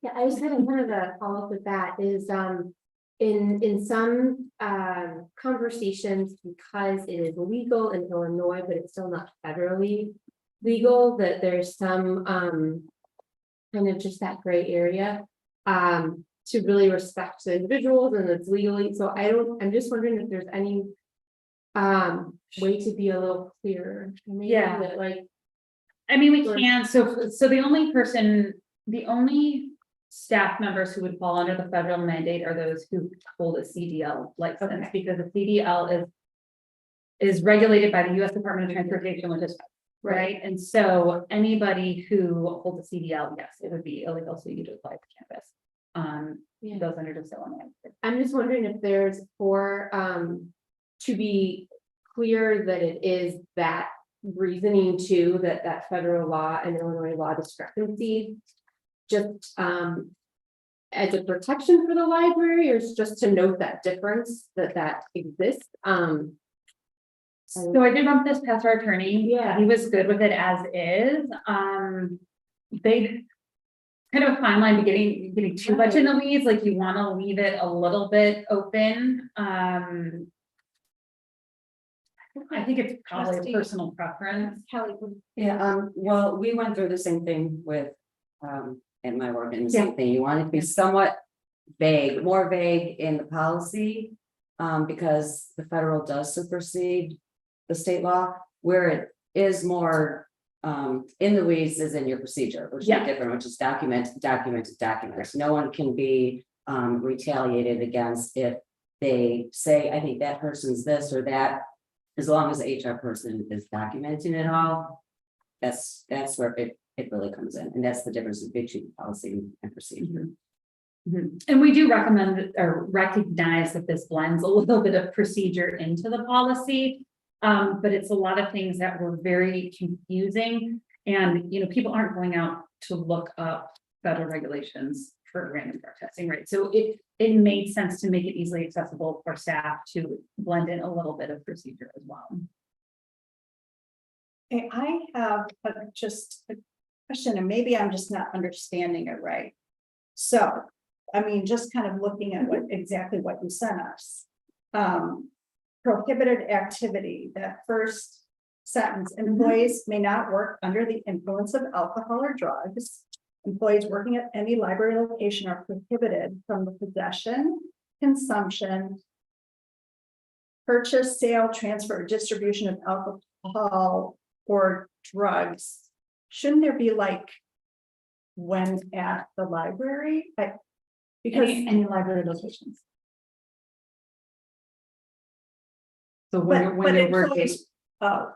Yeah, I just had one of the follow up with that is, in some, conversations, because it is legal in Illinois, but it's still not federally legal, that there's some, kind of just that gray area, to really respect the individuals and it's legally, so I'm just wondering if there's any, way to be a little clearer. Maybe Yeah. that, like, I mean, we Sure. can, so the only staff members who would fall under the federal mandate are those who hold a CDL license, Okay. because the CDL is regulated by the US Department of Transportation, which is right, and so anybody who holds a CDL, yes, it would be illegal, so you could apply for cannabis. Yeah. Goes under just Illinois. I'm just wondering if there's to be clear that it is that reasoning too, that federal law and Illinois law discrepancy. Just as a protection for the library, or just to note that difference that exists. So I did run this past our attorney. Yeah. He was good with it as is. They kind of a fine line to getting too much in the weeds, like you want to leave it a little bit open. I think it's probably Trustee. a personal preference. Kelly, Yeah, well, we went through the same thing with, in my work, and the Yeah. same thing, you want it to be somewhat vague, more vague in the policy. Because the federal does supersede the state law, where it is more, in the weeds is in your procedure, which is Yeah. different, which is documents. No one can be, retaliated against if they say, I think that person's this or that. As long as the HR person is documenting it all, that's where it really comes in, and that's the difference between policy and procedure. And we do recommend or recognize that this blends a little bit of procedure into the policy. But it's a lot of things that were very confusing. And, people aren't going out to look up federal regulations for random drug testing, right? So it made sense to make it easily accessible for staff to blend in a little bit of procedure as well. Okay, I have just a question, and maybe I'm just not understanding it right. So, I mean, just kind of looking at exactly what you sent us. Prohibited activity, that first sentence, employees may not work under the influence of alcohol or drugs. Employees working at any library location are prohibited from the possession, consumption, purchase, sale, transfer, or distribution of alcohol or drugs. Shouldn't there be like when at the library? Because Any library locations. So but when you're working, employees, oh,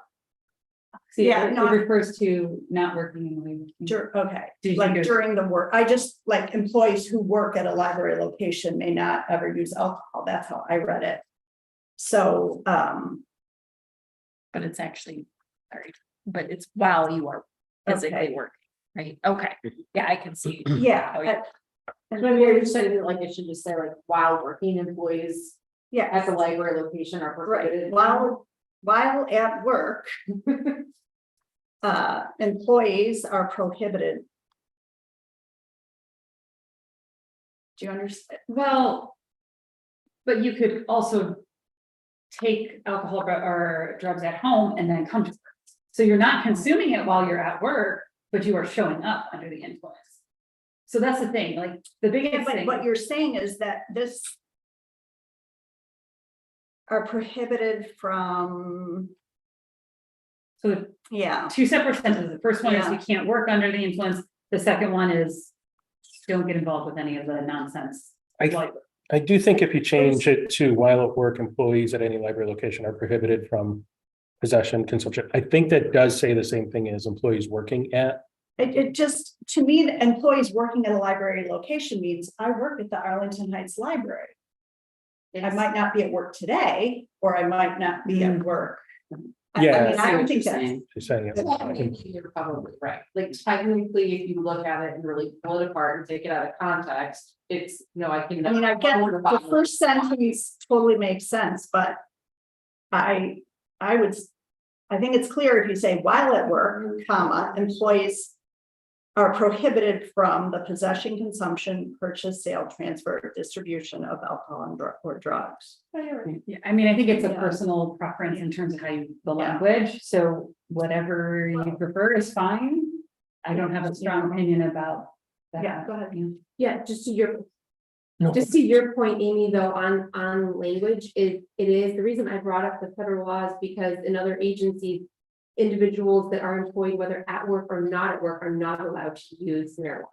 see, yeah, it not- refers to not working in the library. okay, Did you like go- during the work, I just like employees who work at a library location may not ever use alcohol. That's how I read it. So, But it's actually, sorry, but it's while you are physically Okay. working, right? Okay, yeah, I can see. yeah, Oh, yeah. Maybe you're saying that, like, it should just say like while working employees yeah. at the library location are Right, prohibited. while at work. Employees are prohibited. Do you understand? Well, but you could also take alcohol or drugs at home and then come to work. So you're not consuming it while you're at work, but you are showing up under the influence. So that's the thing, like the biggest But thing. what you're saying is that this are prohibited from, So yeah, two separate sentences. The first one is you can't work under the influence. The second one is don't get involved with any of the nonsense. Like, I do think if you change it to while at work, employees at any library location are prohibited from possession, consumption. I think that does say the same thing as employees working at. it just, to me, the employees working at a library location means I work at the Arlington Heights Library. I might not be at work today, or I might not be at work. Yeah. I mean, I don't think that's. You're saying it. You're probably right. Like technically, if you look at it and really pull it apart and take it out of context, it's, I can. I mean, I get the first sentence totally makes sense, but I think it's clear if you say while at work, comma, employees are prohibited from the possession, consumption, purchase, sale, transfer, distribution of alcohol or drugs. yeah, I mean, I think it's a Yeah. personal preference in terms of how you, the Yeah. language, so whatever you prefer is fine. I don't have a strong opinion about that. Yeah, go ahead. Yeah, just to your, No. just to your point, Amy, though, on language, it is, the reason I brought up the federal laws, because in other agencies, individuals that are employed, whether at work or not at work, are not allowed to use marijuana.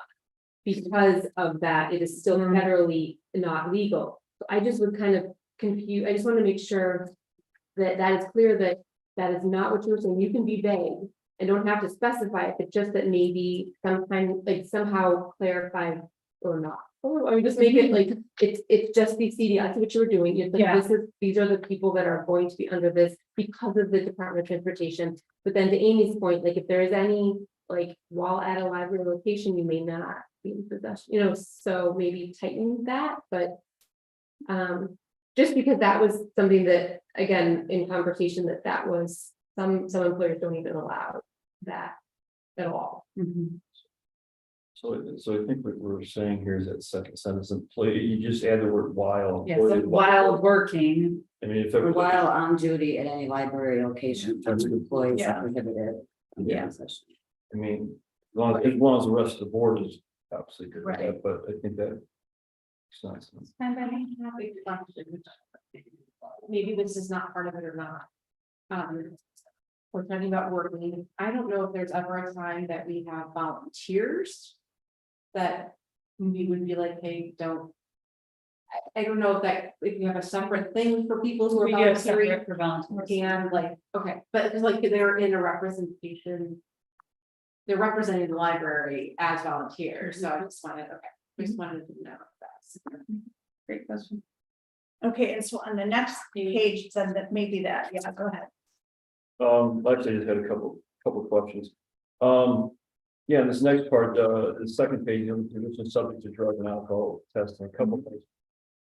Because of that, it is still federally not legal. So I just would kind of confuse, I just want to make sure that that is clear, that that is not what you're saying. You can be vague and don't have to specify it, but just that maybe sometime, like somehow clarify or not. Or I mean, just make it like, it's just the CD, I see what you were doing, it's like, Yeah. these are the people that are going to be under this because of the Department of Transportation. But then to Amy's point, like if there is any, like while at a library location, you may not be in possession, so maybe tighten that, but. Just because that was something that, again, in conversation, that was, some employers don't even allow that at all. Mhm. So I think what we're saying here is that second sentence, employee, you just add the word while. Yeah, so while working, I mean, if. Or while on duty at any library location, employees Yeah. are prohibited. from Yeah. possession. I mean, as long as the rest of the board is obviously good with Right. that, but I think that. It's nice. Maybe this is not part of it or not. We're talking about working. I don't know if there's ever a time that we have volunteers. That we would be like, hey, don't. I don't know if you have a separate thing for people who are we do have volunteering. separate for volunteers. And like, okay, but it's like they're in a representation. They're representing the library as volunteers, so I just wanted, okay. Just wanted to know that. Great question. Okay, and so on the next page, then that maybe that, yeah, go ahead. Actually, I just had a couple of questions. Yeah, this next part, the second page, which is subject to drug and alcohol testing, a couple of things.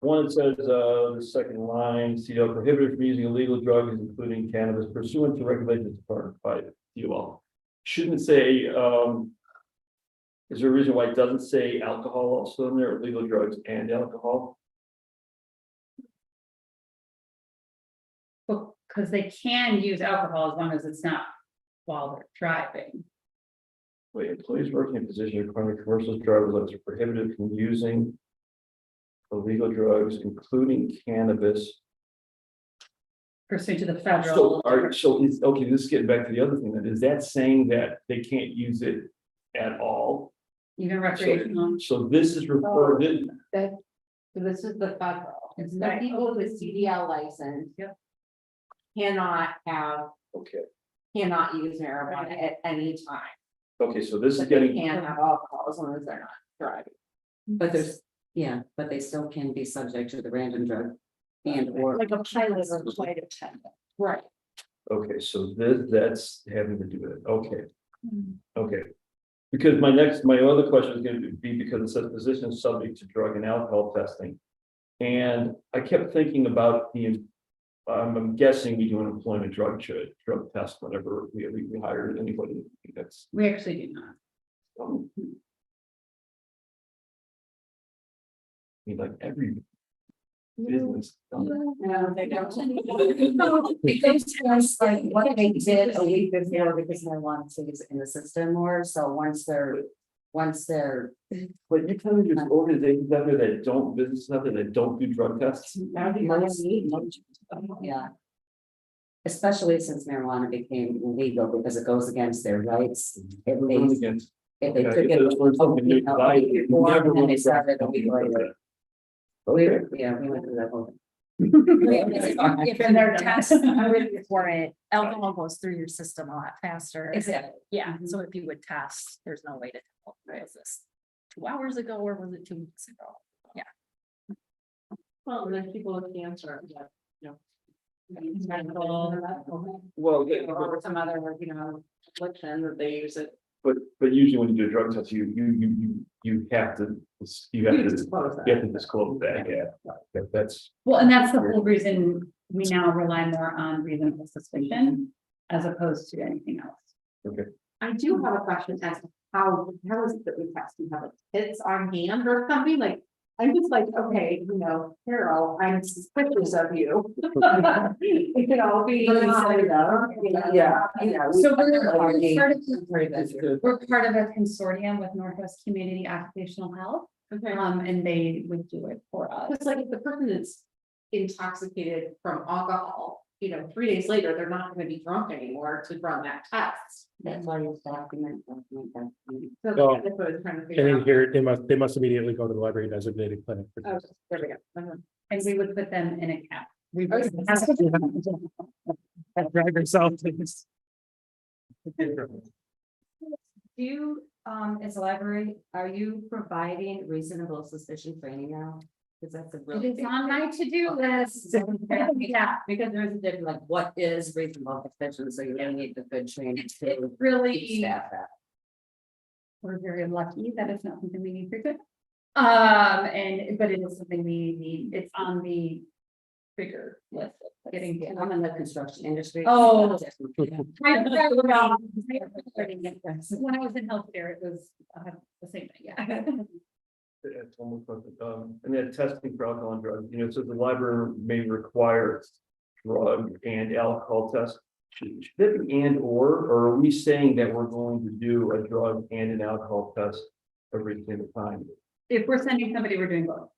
One, it says, the second line, CDL prohibited from using illegal drugs, including cannabis pursuant to regulations department by DOL. Shouldn't say, is there a reason why it doesn't say alcohol also in there, illegal drugs and alcohol? Because they can use alcohol as long as it's not while they're driving. Wait, employees working in position requiring commercial driver's license are prohibited from using illegal drugs, including cannabis. Pursuant to the So, federal. is, okay, this is getting back to the other thing, then, is that saying that they can't use it at all? Even recreational. So this is referred, This is the federal, it's the Right. people with CDL license. Yep. Cannot have, okay, cannot use marijuana at any time, okay, so this is but they getting, can have alcohol as long as they're not driving. But there's, yeah, but they still can be subject to the random drug and or. Like a pilot or flight attendant. Right. okay, so that's having to do with it, okay. Okay, because my other question is going to be because it says positions subject to drug and alcohol testing. And I kept thinking about I'm guessing we do an employment drug test whenever we hire anybody that's. We actually do not. I mean, like every business. No, they don't. Because like what they did a week before, because they want to use it in the system more, so once they're. But you tell me there's organizations out there that don't, businesses out there that don't do drug tests? Yeah. Especially since marijuana became illegal because it goes against their rights. If they, Against- if they Okay, took I it. guess that's what something new, 'cause I Before, never and then they really- started a week later. Okay. Yeah, we went through that whole thing. If in their test, I would report it, alcohol goes through your system a lot faster. Exactly. Yeah, so if you would test, there's no way to tell, was this 2 hours ago or was it 2 weeks ago? Well, and then people with cancer, Well, or some other, affliction that they use it. but usually when you do a drug test, you have to, disclose that, yeah. That's, Well, and that's the whole reason we now rely more on reasonable suspicion as opposed to anything else. I do have a question as to how is it that we test, you have like hits on hand or something, like, I'm just like, okay, Carol, I'm suspicious of you. You know, being. Yeah. So we're part of a consortium with Northwest Community Occupational Health, Okay. and they would do it for us. It's like if the person is intoxicated from alcohol, 3 days later, they're not gonna be drunk anymore to run that test. That's why you document. So Well, that's what I was trying to And figure in out. here, they must immediately go to the library designated clinic. for Oh, this. there we go. And we would put them in a cap. We Okay. Drag yourself to this. Do you, as a library, are you providing reasonable suspicion training now? Because that's a really. It's big on thing. my to-do list. Yeah, because there is a difference, like, what is reasonable suspicion, so you really need the good training to Really, staff that. we're very lucky that it's not something we need frequent. But it is something we need, it's on the bigger list of getting. Yeah, I'm in the construction industry. Oh. When I was in healthcare, it was the same thing, yeah. That's one more question. And then testing for alcohol and drugs, so the library may require drug and alcohol test. Should it be or are we saying that we're going to do a drug and an alcohol test every single time? If we're sending somebody, we're doing both.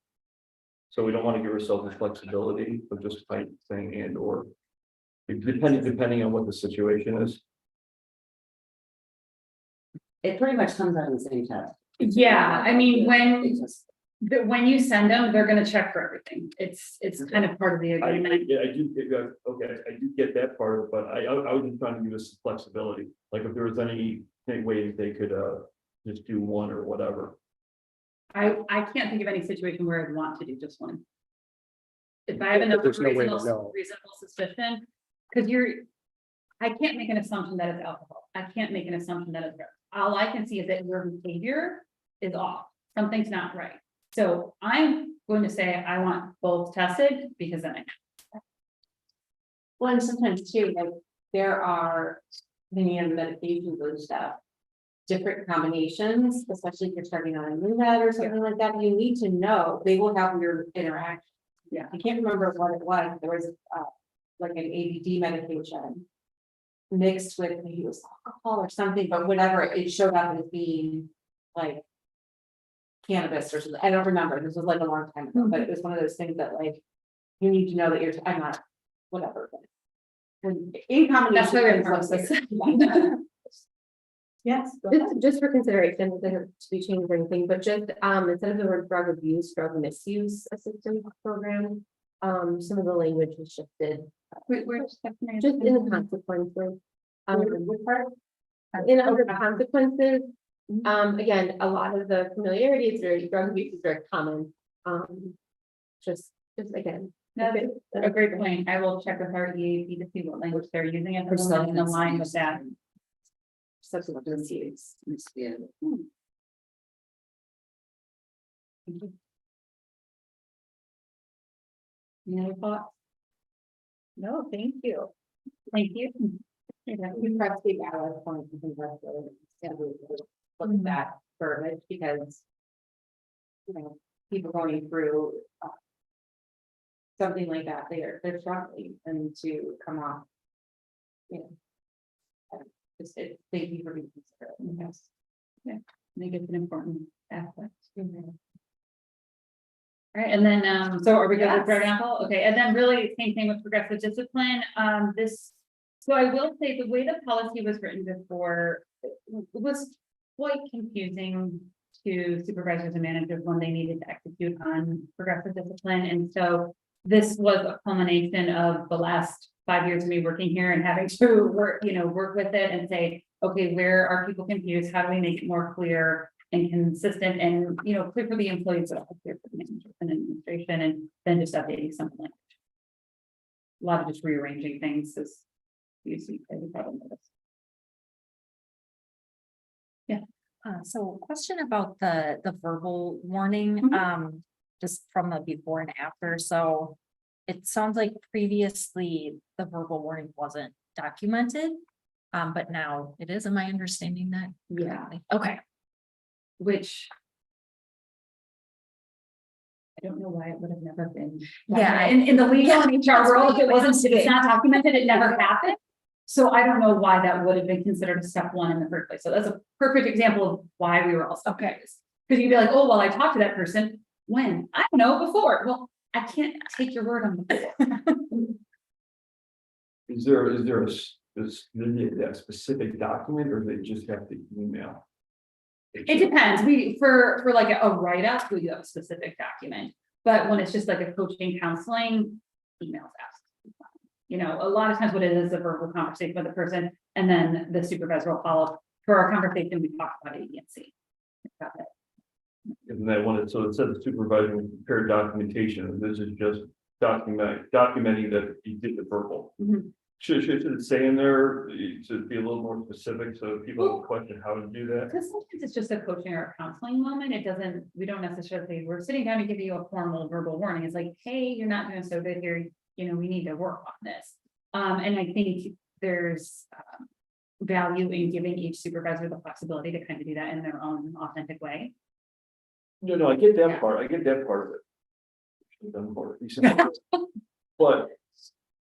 So we don't want to give ourselves the flexibility of just like saying and or. Depending on what the situation is. It pretty much comes out in the same test. Yeah, I mean, It's just- when you send them, they're gonna check for everything. It's kind of part of the I agreement. do get, okay, I do get that part of it, but I was just trying to give us flexibility, like if there was any way they could just do one or whatever. I can't think of any situation where I'd want to do just one. If I have enough There's no way to reasonable, know. reasonable suspicion, because I can't make an assumption that it's alcohol. I can't make an assumption that it's drugs. All I can see is that your behavior is off. Something's not right. So I'm going to say I want both tested because then I. Well, and sometimes too, like, there are many other medications and stuff. Different combinations, especially if you're starting on a new med or something like that, you need to know, they will have your interaction. Yeah. I can't remember what it was, there was like an ADD medication. Mixed with, maybe it was alcohol or something, but whatever, it showed up as being like. Cannabis or something, I don't remember, this was like a long time ago, but it was one of those things that like. You need to know that I'm not, whatever. But in combination. That's what I'm with processing. something. Yes. go ahead. Just for consideration, it doesn't to be changed or anything, but just instead of the word drug abuse, drug misuse assistance program. Some of the language was shifted, just in the consequences. In other consequences, again, a lot of the familiarity is very, drug abuse is very common. Just again. That's a great point. I will check with our EAP to see what language they're using at the moment in line with that. Substance misuse. Any other thoughts? No, thank you. Thank you. We press the arrow point, I think that's really, yeah, we look at that verbiage because. You know, people going through. Something like that, they're struggling and to come off. You know. Thank you for being considerate, yes. I think it's an important aspect. All right, and then, so are we good with for example? Okay, and then really same thing with progressive discipline, so I will say the way the policy was written before, it was quite confusing to supervisors and managers when they needed to execute on progressive discipline, and so this was a culmination of the last 5 years of me working here and having to work, work with it and say, okay, where are people confused? How do we make it more clear and consistent and, clear for the employees, but also clear for the managers and administration, and then just updating something like. A lot of just rearranging things is usually a problem with this. So question about the verbal warning, Mhm. just from the before and after, so. It sounds like previously the verbal warning wasn't documented, but now it is, am I understanding that? Yeah. Okay, Which. I don't know why it would have never been. Yeah, In the legal and HR world, if it wasn't, if it's Okay. not documented, it never happened. So I don't know why that would have been considered a step one in the first place. So that's a perfect example of why we were all so confused. Because you'd be like, oh, well, I talked to that person when? I don't know, before. Well, I can't take your word on before. Is there a specific document or they just have to email? It depends. For like a write-up, we do have a specific document. But when it's just like a coaching counseling, emails absolutely fine. A lot of times what it is a verbal conversation with the person, and then the supervisor will follow up. For our conversation, we talk about ADC. Got it. Isn't that one, so it says the supervisor will prepare documentation, this is just documenting that you did the verbal. Mhm. Should it say in there, to be a little more specific, so people have a question how to do that? Because sometimes it's just a coaching or a counseling moment. We don't necessarily, we're sitting down to give you a formal verbal warning. It's like, hey, you're not doing so good here. We need to work on this. And I think there's value in giving each supervisor the flexibility to kind of do that in their own authentic way. No, I get that Yeah. part, of it. Should've done more recently.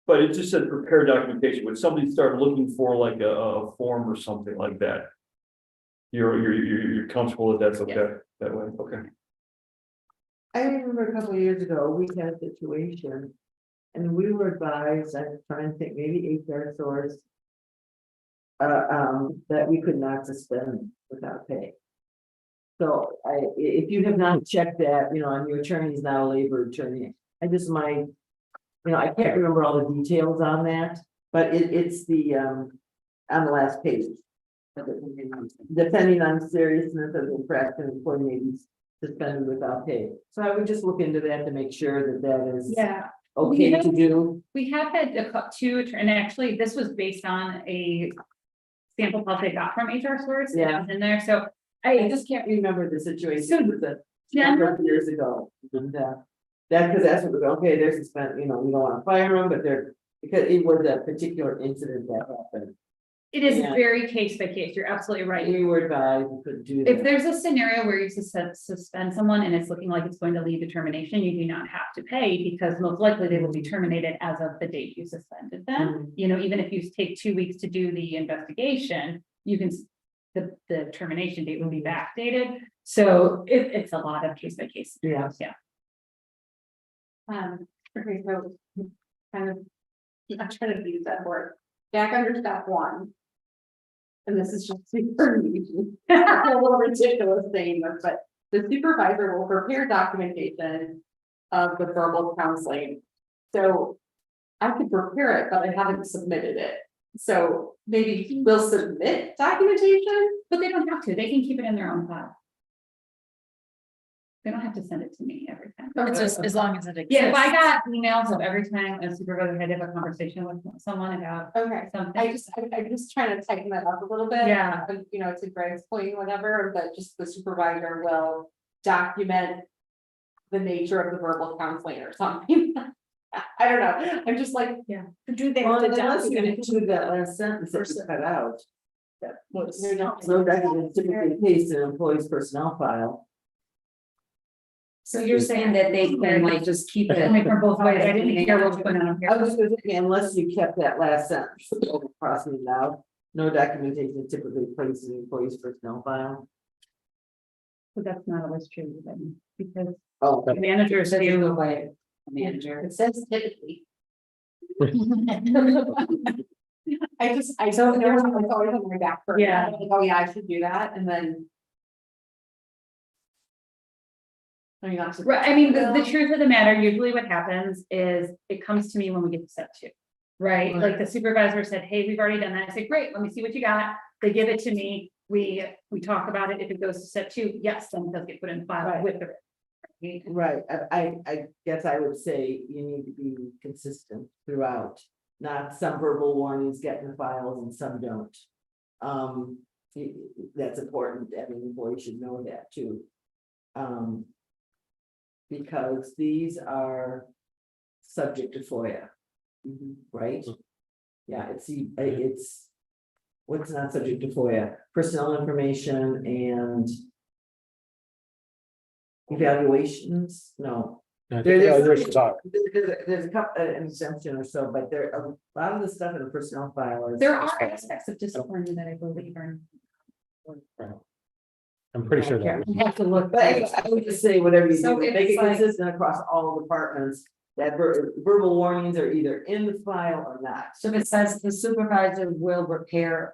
But it just said prepare documentation, when somebody started looking for like a form or something like that. You're comfortable that that's okay, that way, okay. I remember a couple of years ago, we had a situation. And we were advised, I'm trying to think, maybe HR source. That we could not suspend without pay. So if you have not checked that, and your attorney is now a labor attorney, I just might. I can't remember all the details on that, but it's the, on the last page. Depending on seriousness of the infraction, employee may be suspended without pay. So I would just look into that to make sure that that is Yeah, okay to do. we have had two, and actually, this was based on a sample policy I got from HR Source. And Yeah. it was in there, so I just can't remember the situation with the number of years ago. And because that's what, okay, they're suspended, you know, we don't want to fire them, but they're, because it was a particular incident that happened. it is Yeah. very case by case. You're absolutely right. We were advised we couldn't do If that. there's a scenario where you suspend someone and it's looking like it's going to lead to termination, you do not have to pay because most likely they will be terminated as of the date you suspended them. Mhm. You know, even if you take 2 weeks to do the investigation, you can, the termination date will be backdated. So it's a lot of case by case. Yeah. Okay, so kind of, I'm trying to use that word, back under step one. And this is just super easy. A little ridiculous saying this, but the supervisor will prepare documentation of the verbal counseling. So I could prepare it, but I haven't submitted it. So maybe we'll submit documentation. But they don't have to, they can keep it in their own file. They don't have to send it to me every time. It's just as long as it exists. Yeah, if I got emails of every time a supervisor had to have a conversation with someone about Okay, something. I'm just trying to tighten that up a little bit. Yeah. And, you know, to Greg's point, whatever, but just the supervisor will document the nature of the verbal counseling or something. I don't know, I'm just like, Do they Well, have to unless you document it? include that last sentence that was cut out. That was- No document typically pastes in an employee's personnel file. So you're saying that they can like just keep it. Coming from both ways, I didn't hear what was going on I here. was just gonna say, unless you kept that last sentence, crossing it out, no documentation is typically placed in the employee's personnel file. But that's not always true, then, because Oh, the managers So you do. go by a manager. it says typically. I just, So so there there was- was always on my back burner. Yeah. Like, oh yeah, I should do that, and then. I mean, that's. Right, I mean, the truth of the matter, usually what happens is it comes to me when we get to step 2. Right, like the supervisor said, hey, we've already done that. I said, great, let me see what you got. They give it to me. We talk about it. If it goes to step 2, yes, then it does get put in file Right. with the. Right? right, I guess I would say you need to be consistent throughout, not some verbal warnings get in the files and some don't. That's important, every employee should know that too. Because these are subject to FOIA. Right? Yeah, it's. What's not subject to FOIA, personnel information and. Evaluations, no, I think There's- evaluations are. there's a couple, an exemption or so, but there, a lot of the stuff in the personnel file is. There are aspects of discipline that I believe are. I'm pretty sure that. You have to look. But I would just say whatever you So do, if make it it's like- consistent across all departments, that verbal warnings are either in the file or not. So if it says the supervisor will prepare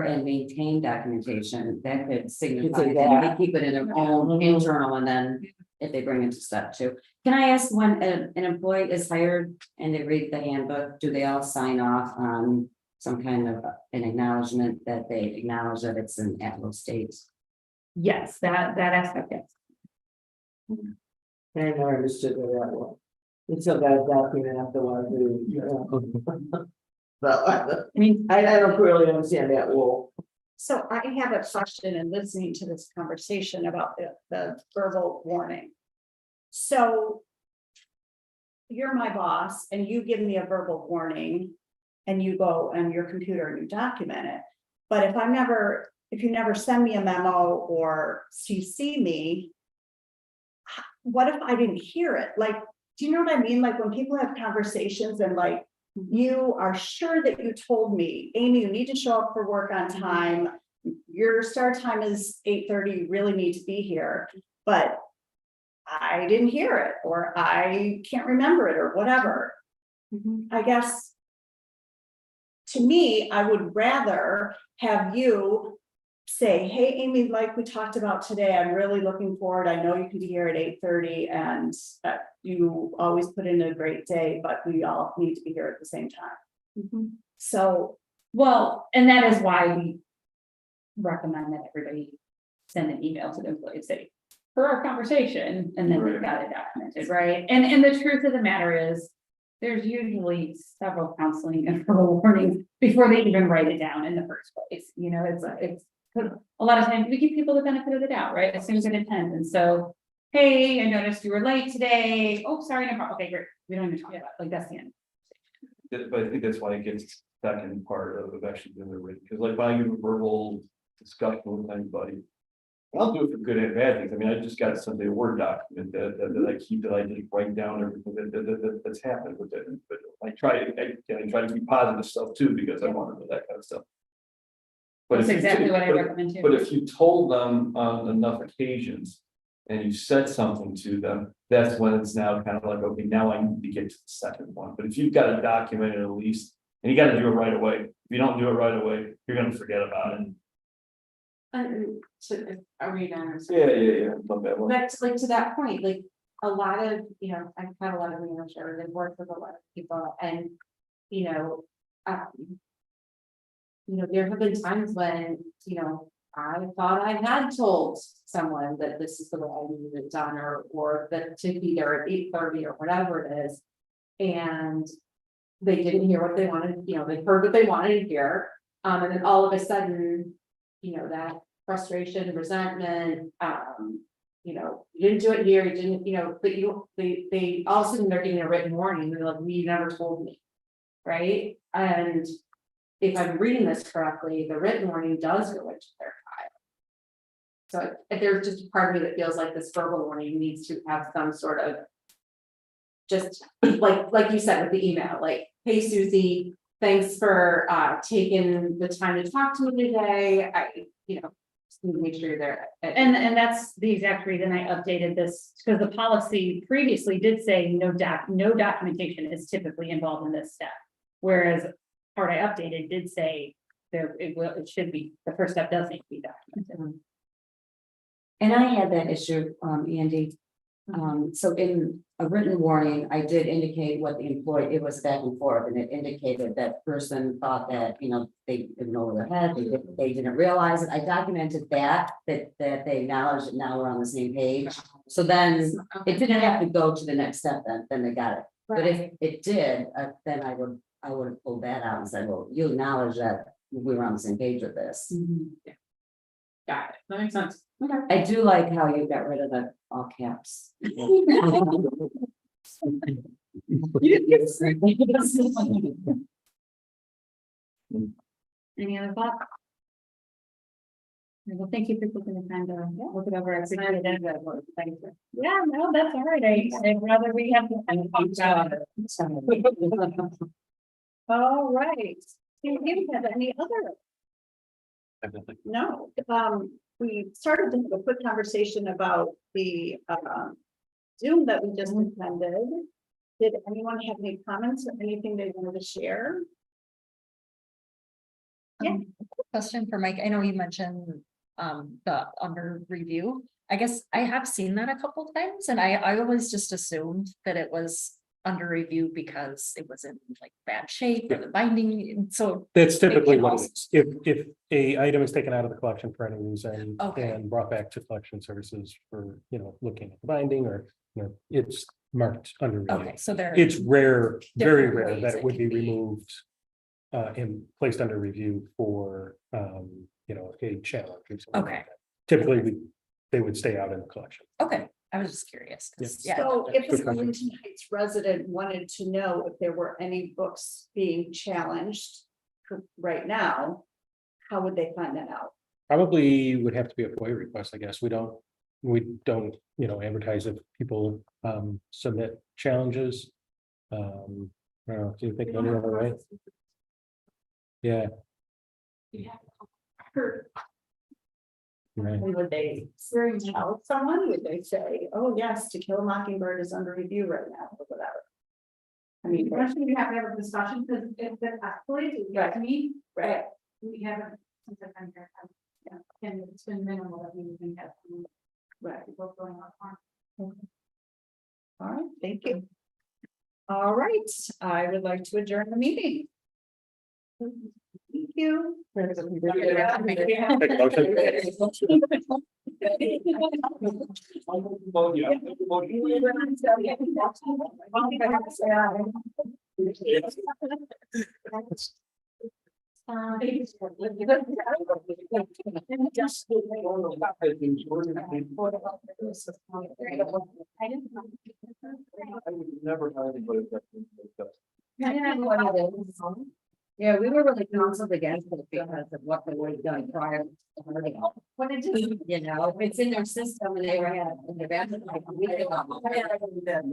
and maintain documentation, that could signify say that that. they keep it in their own Mhm. internal and then if they bring it to step 2. Can I ask when an employee is hired and they read the handbook, do they all sign off on some kind of an acknowledgement that they acknowledge that it's an at-will state? Yes, that aspect, yes. I never understood that one. Until that document afterwards, you know. But I mean, I don't really understand that rule. So I have a question in listening to this conversation about the verbal warning. So. You're my boss and you give me a verbal warning. And you go on your computer and you document it. But if you never send me a memo or CC me. What if I didn't hear it? Like, do you know what I mean? Like when people have conversations and like. You are sure that you told me, Amy, you need to show up for work on time. Your start time is 8:30, you really need to be here, but. I didn't hear it, or I can't remember it, or whatever. I guess. To me, I would rather have you say, hey, Amy, like we talked about today, I'm really looking forward. I know you can be here at 8:30 and you always put in a great day, but we all need to be here at the same time. So, well, and that is why we recommend that everybody send an email to the employee city. for our conversation, and then we've got it documented, right? And the truth of the matter is, there's usually several counseling and verbal warnings before they even write it down in the first place, you know, it's a lot of times we give people the benefit of the doubt, right, as soon as it attends, and so, hey, I noticed you were late today, oh, sorry, no problem, okay, great, we don't even talk about it, like, that's the end. But I think that's why it gets second part of actually doing the written, because like when I give a verbal discussion with anybody. I'll do it for good and bad things. I mean, I just got something, a Word document that I keep, that I just write down everything that's happened with it. But I try to keep positive stuff too, because I want to know that kind of stuff. But That's if you- exactly what I recommend too. But if you told them on enough occasions and you said something to them, that's when it's now kind of like, okay, now I need to get to the second one. But if you've got to document it at least, and you got to do it right away. If you don't do it right away, you're going to forget about it. So, are we done? Yeah. Love that one. But like to that point, like a lot of, you know, I've had a lot of managers and worked with a lot of people and, you know, there have been times when, you know, I thought I had told someone that this is the way I needed it done, or that to be there at 8:30 or whatever it is. And they didn't hear what they wanted, you know, they heard what they wanted to hear. And then all of a sudden, you know, that frustration, resentment, you know, you didn't do it here, you didn't, you know, but they all of a sudden they're getting a written warning, they're like, you never told me. Right? And if I'm reading this correctly, the written warning does go into their file. So if there's just a part of me that feels like this verbal warning needs to have some sort of. Just like you said with the email, like, hey, Susie, thanks for taking the time to talk to me today. You know, just need to make sure you're there. And that's the exact reason I updated this, because the policy previously did say no documentation is typically involved in this step. Whereas part I updated did say it should be, the first step does need to be documented. And I had that issue, Andy. So in a written warning, I did indicate what the employee, it was back and forth, and it indicated that person thought that, you know, they didn't know their head, they didn't realize it. I documented that they acknowledged it, now we're on the same page. So then it didn't have to go to the next step, then they got it. But if it did, then I would have pulled that out and said, well, you acknowledge that we were on the same page with this. Yeah. Got it, that makes sense. I do like how you got rid of the all caps. Any other thoughts? Well, thank you for taking the time to look it over. Thank you. Yeah, no, that's all right. I'd rather we have. All right. Do you have any other? No, we started to have a quick conversation about the Zoom that we just attended. Did anyone have any comments or anything they wanted to share? Yeah. Question for Mike. I know you mentioned the under review. I guess I have seen that a couple times and I always just assumed that it was under review because it was in like bad shape or the binding. So That's typically can what also- it is. If a item is taken out of the collection for any reason Okay. and brought back to collection services for, you know, looking at the binding or, you know, it's marked under review. okay, so there. It's rare, very Different rare ways that it it would be can be. removed. And placed under review for, you know, a challenge. or something like Okay. that. Typically, they would stay out in the collection. Okay, I was just curious. 'Cause, yeah. So if Good a question. Arlington Heights resident wanted to know if there were any books being challenged right now, how would they find that out? Probably would have to be a FOIA request, I guess. We don't, you know, advertise if people submit challenges. I don't know, do you think of any other way? Yeah, right. Would they tell someone, would they say, oh, yes, To Kill a Mockingbird is under review right now, or whatever? I mean, Especially we have to have a discussion, because if that escalates, it gets me, right, we haven't, since I've been here, and it's been minimal that we think that's. right. What's going on. All right, thank you. All right, I would like to adjourn the meeting. Thank you. Make a motion. Never had anybody that. Yeah, we were really counseled against it because of what they were done prior. What it just You know, if it's in their system and they were had, in the bathroom like a week ago.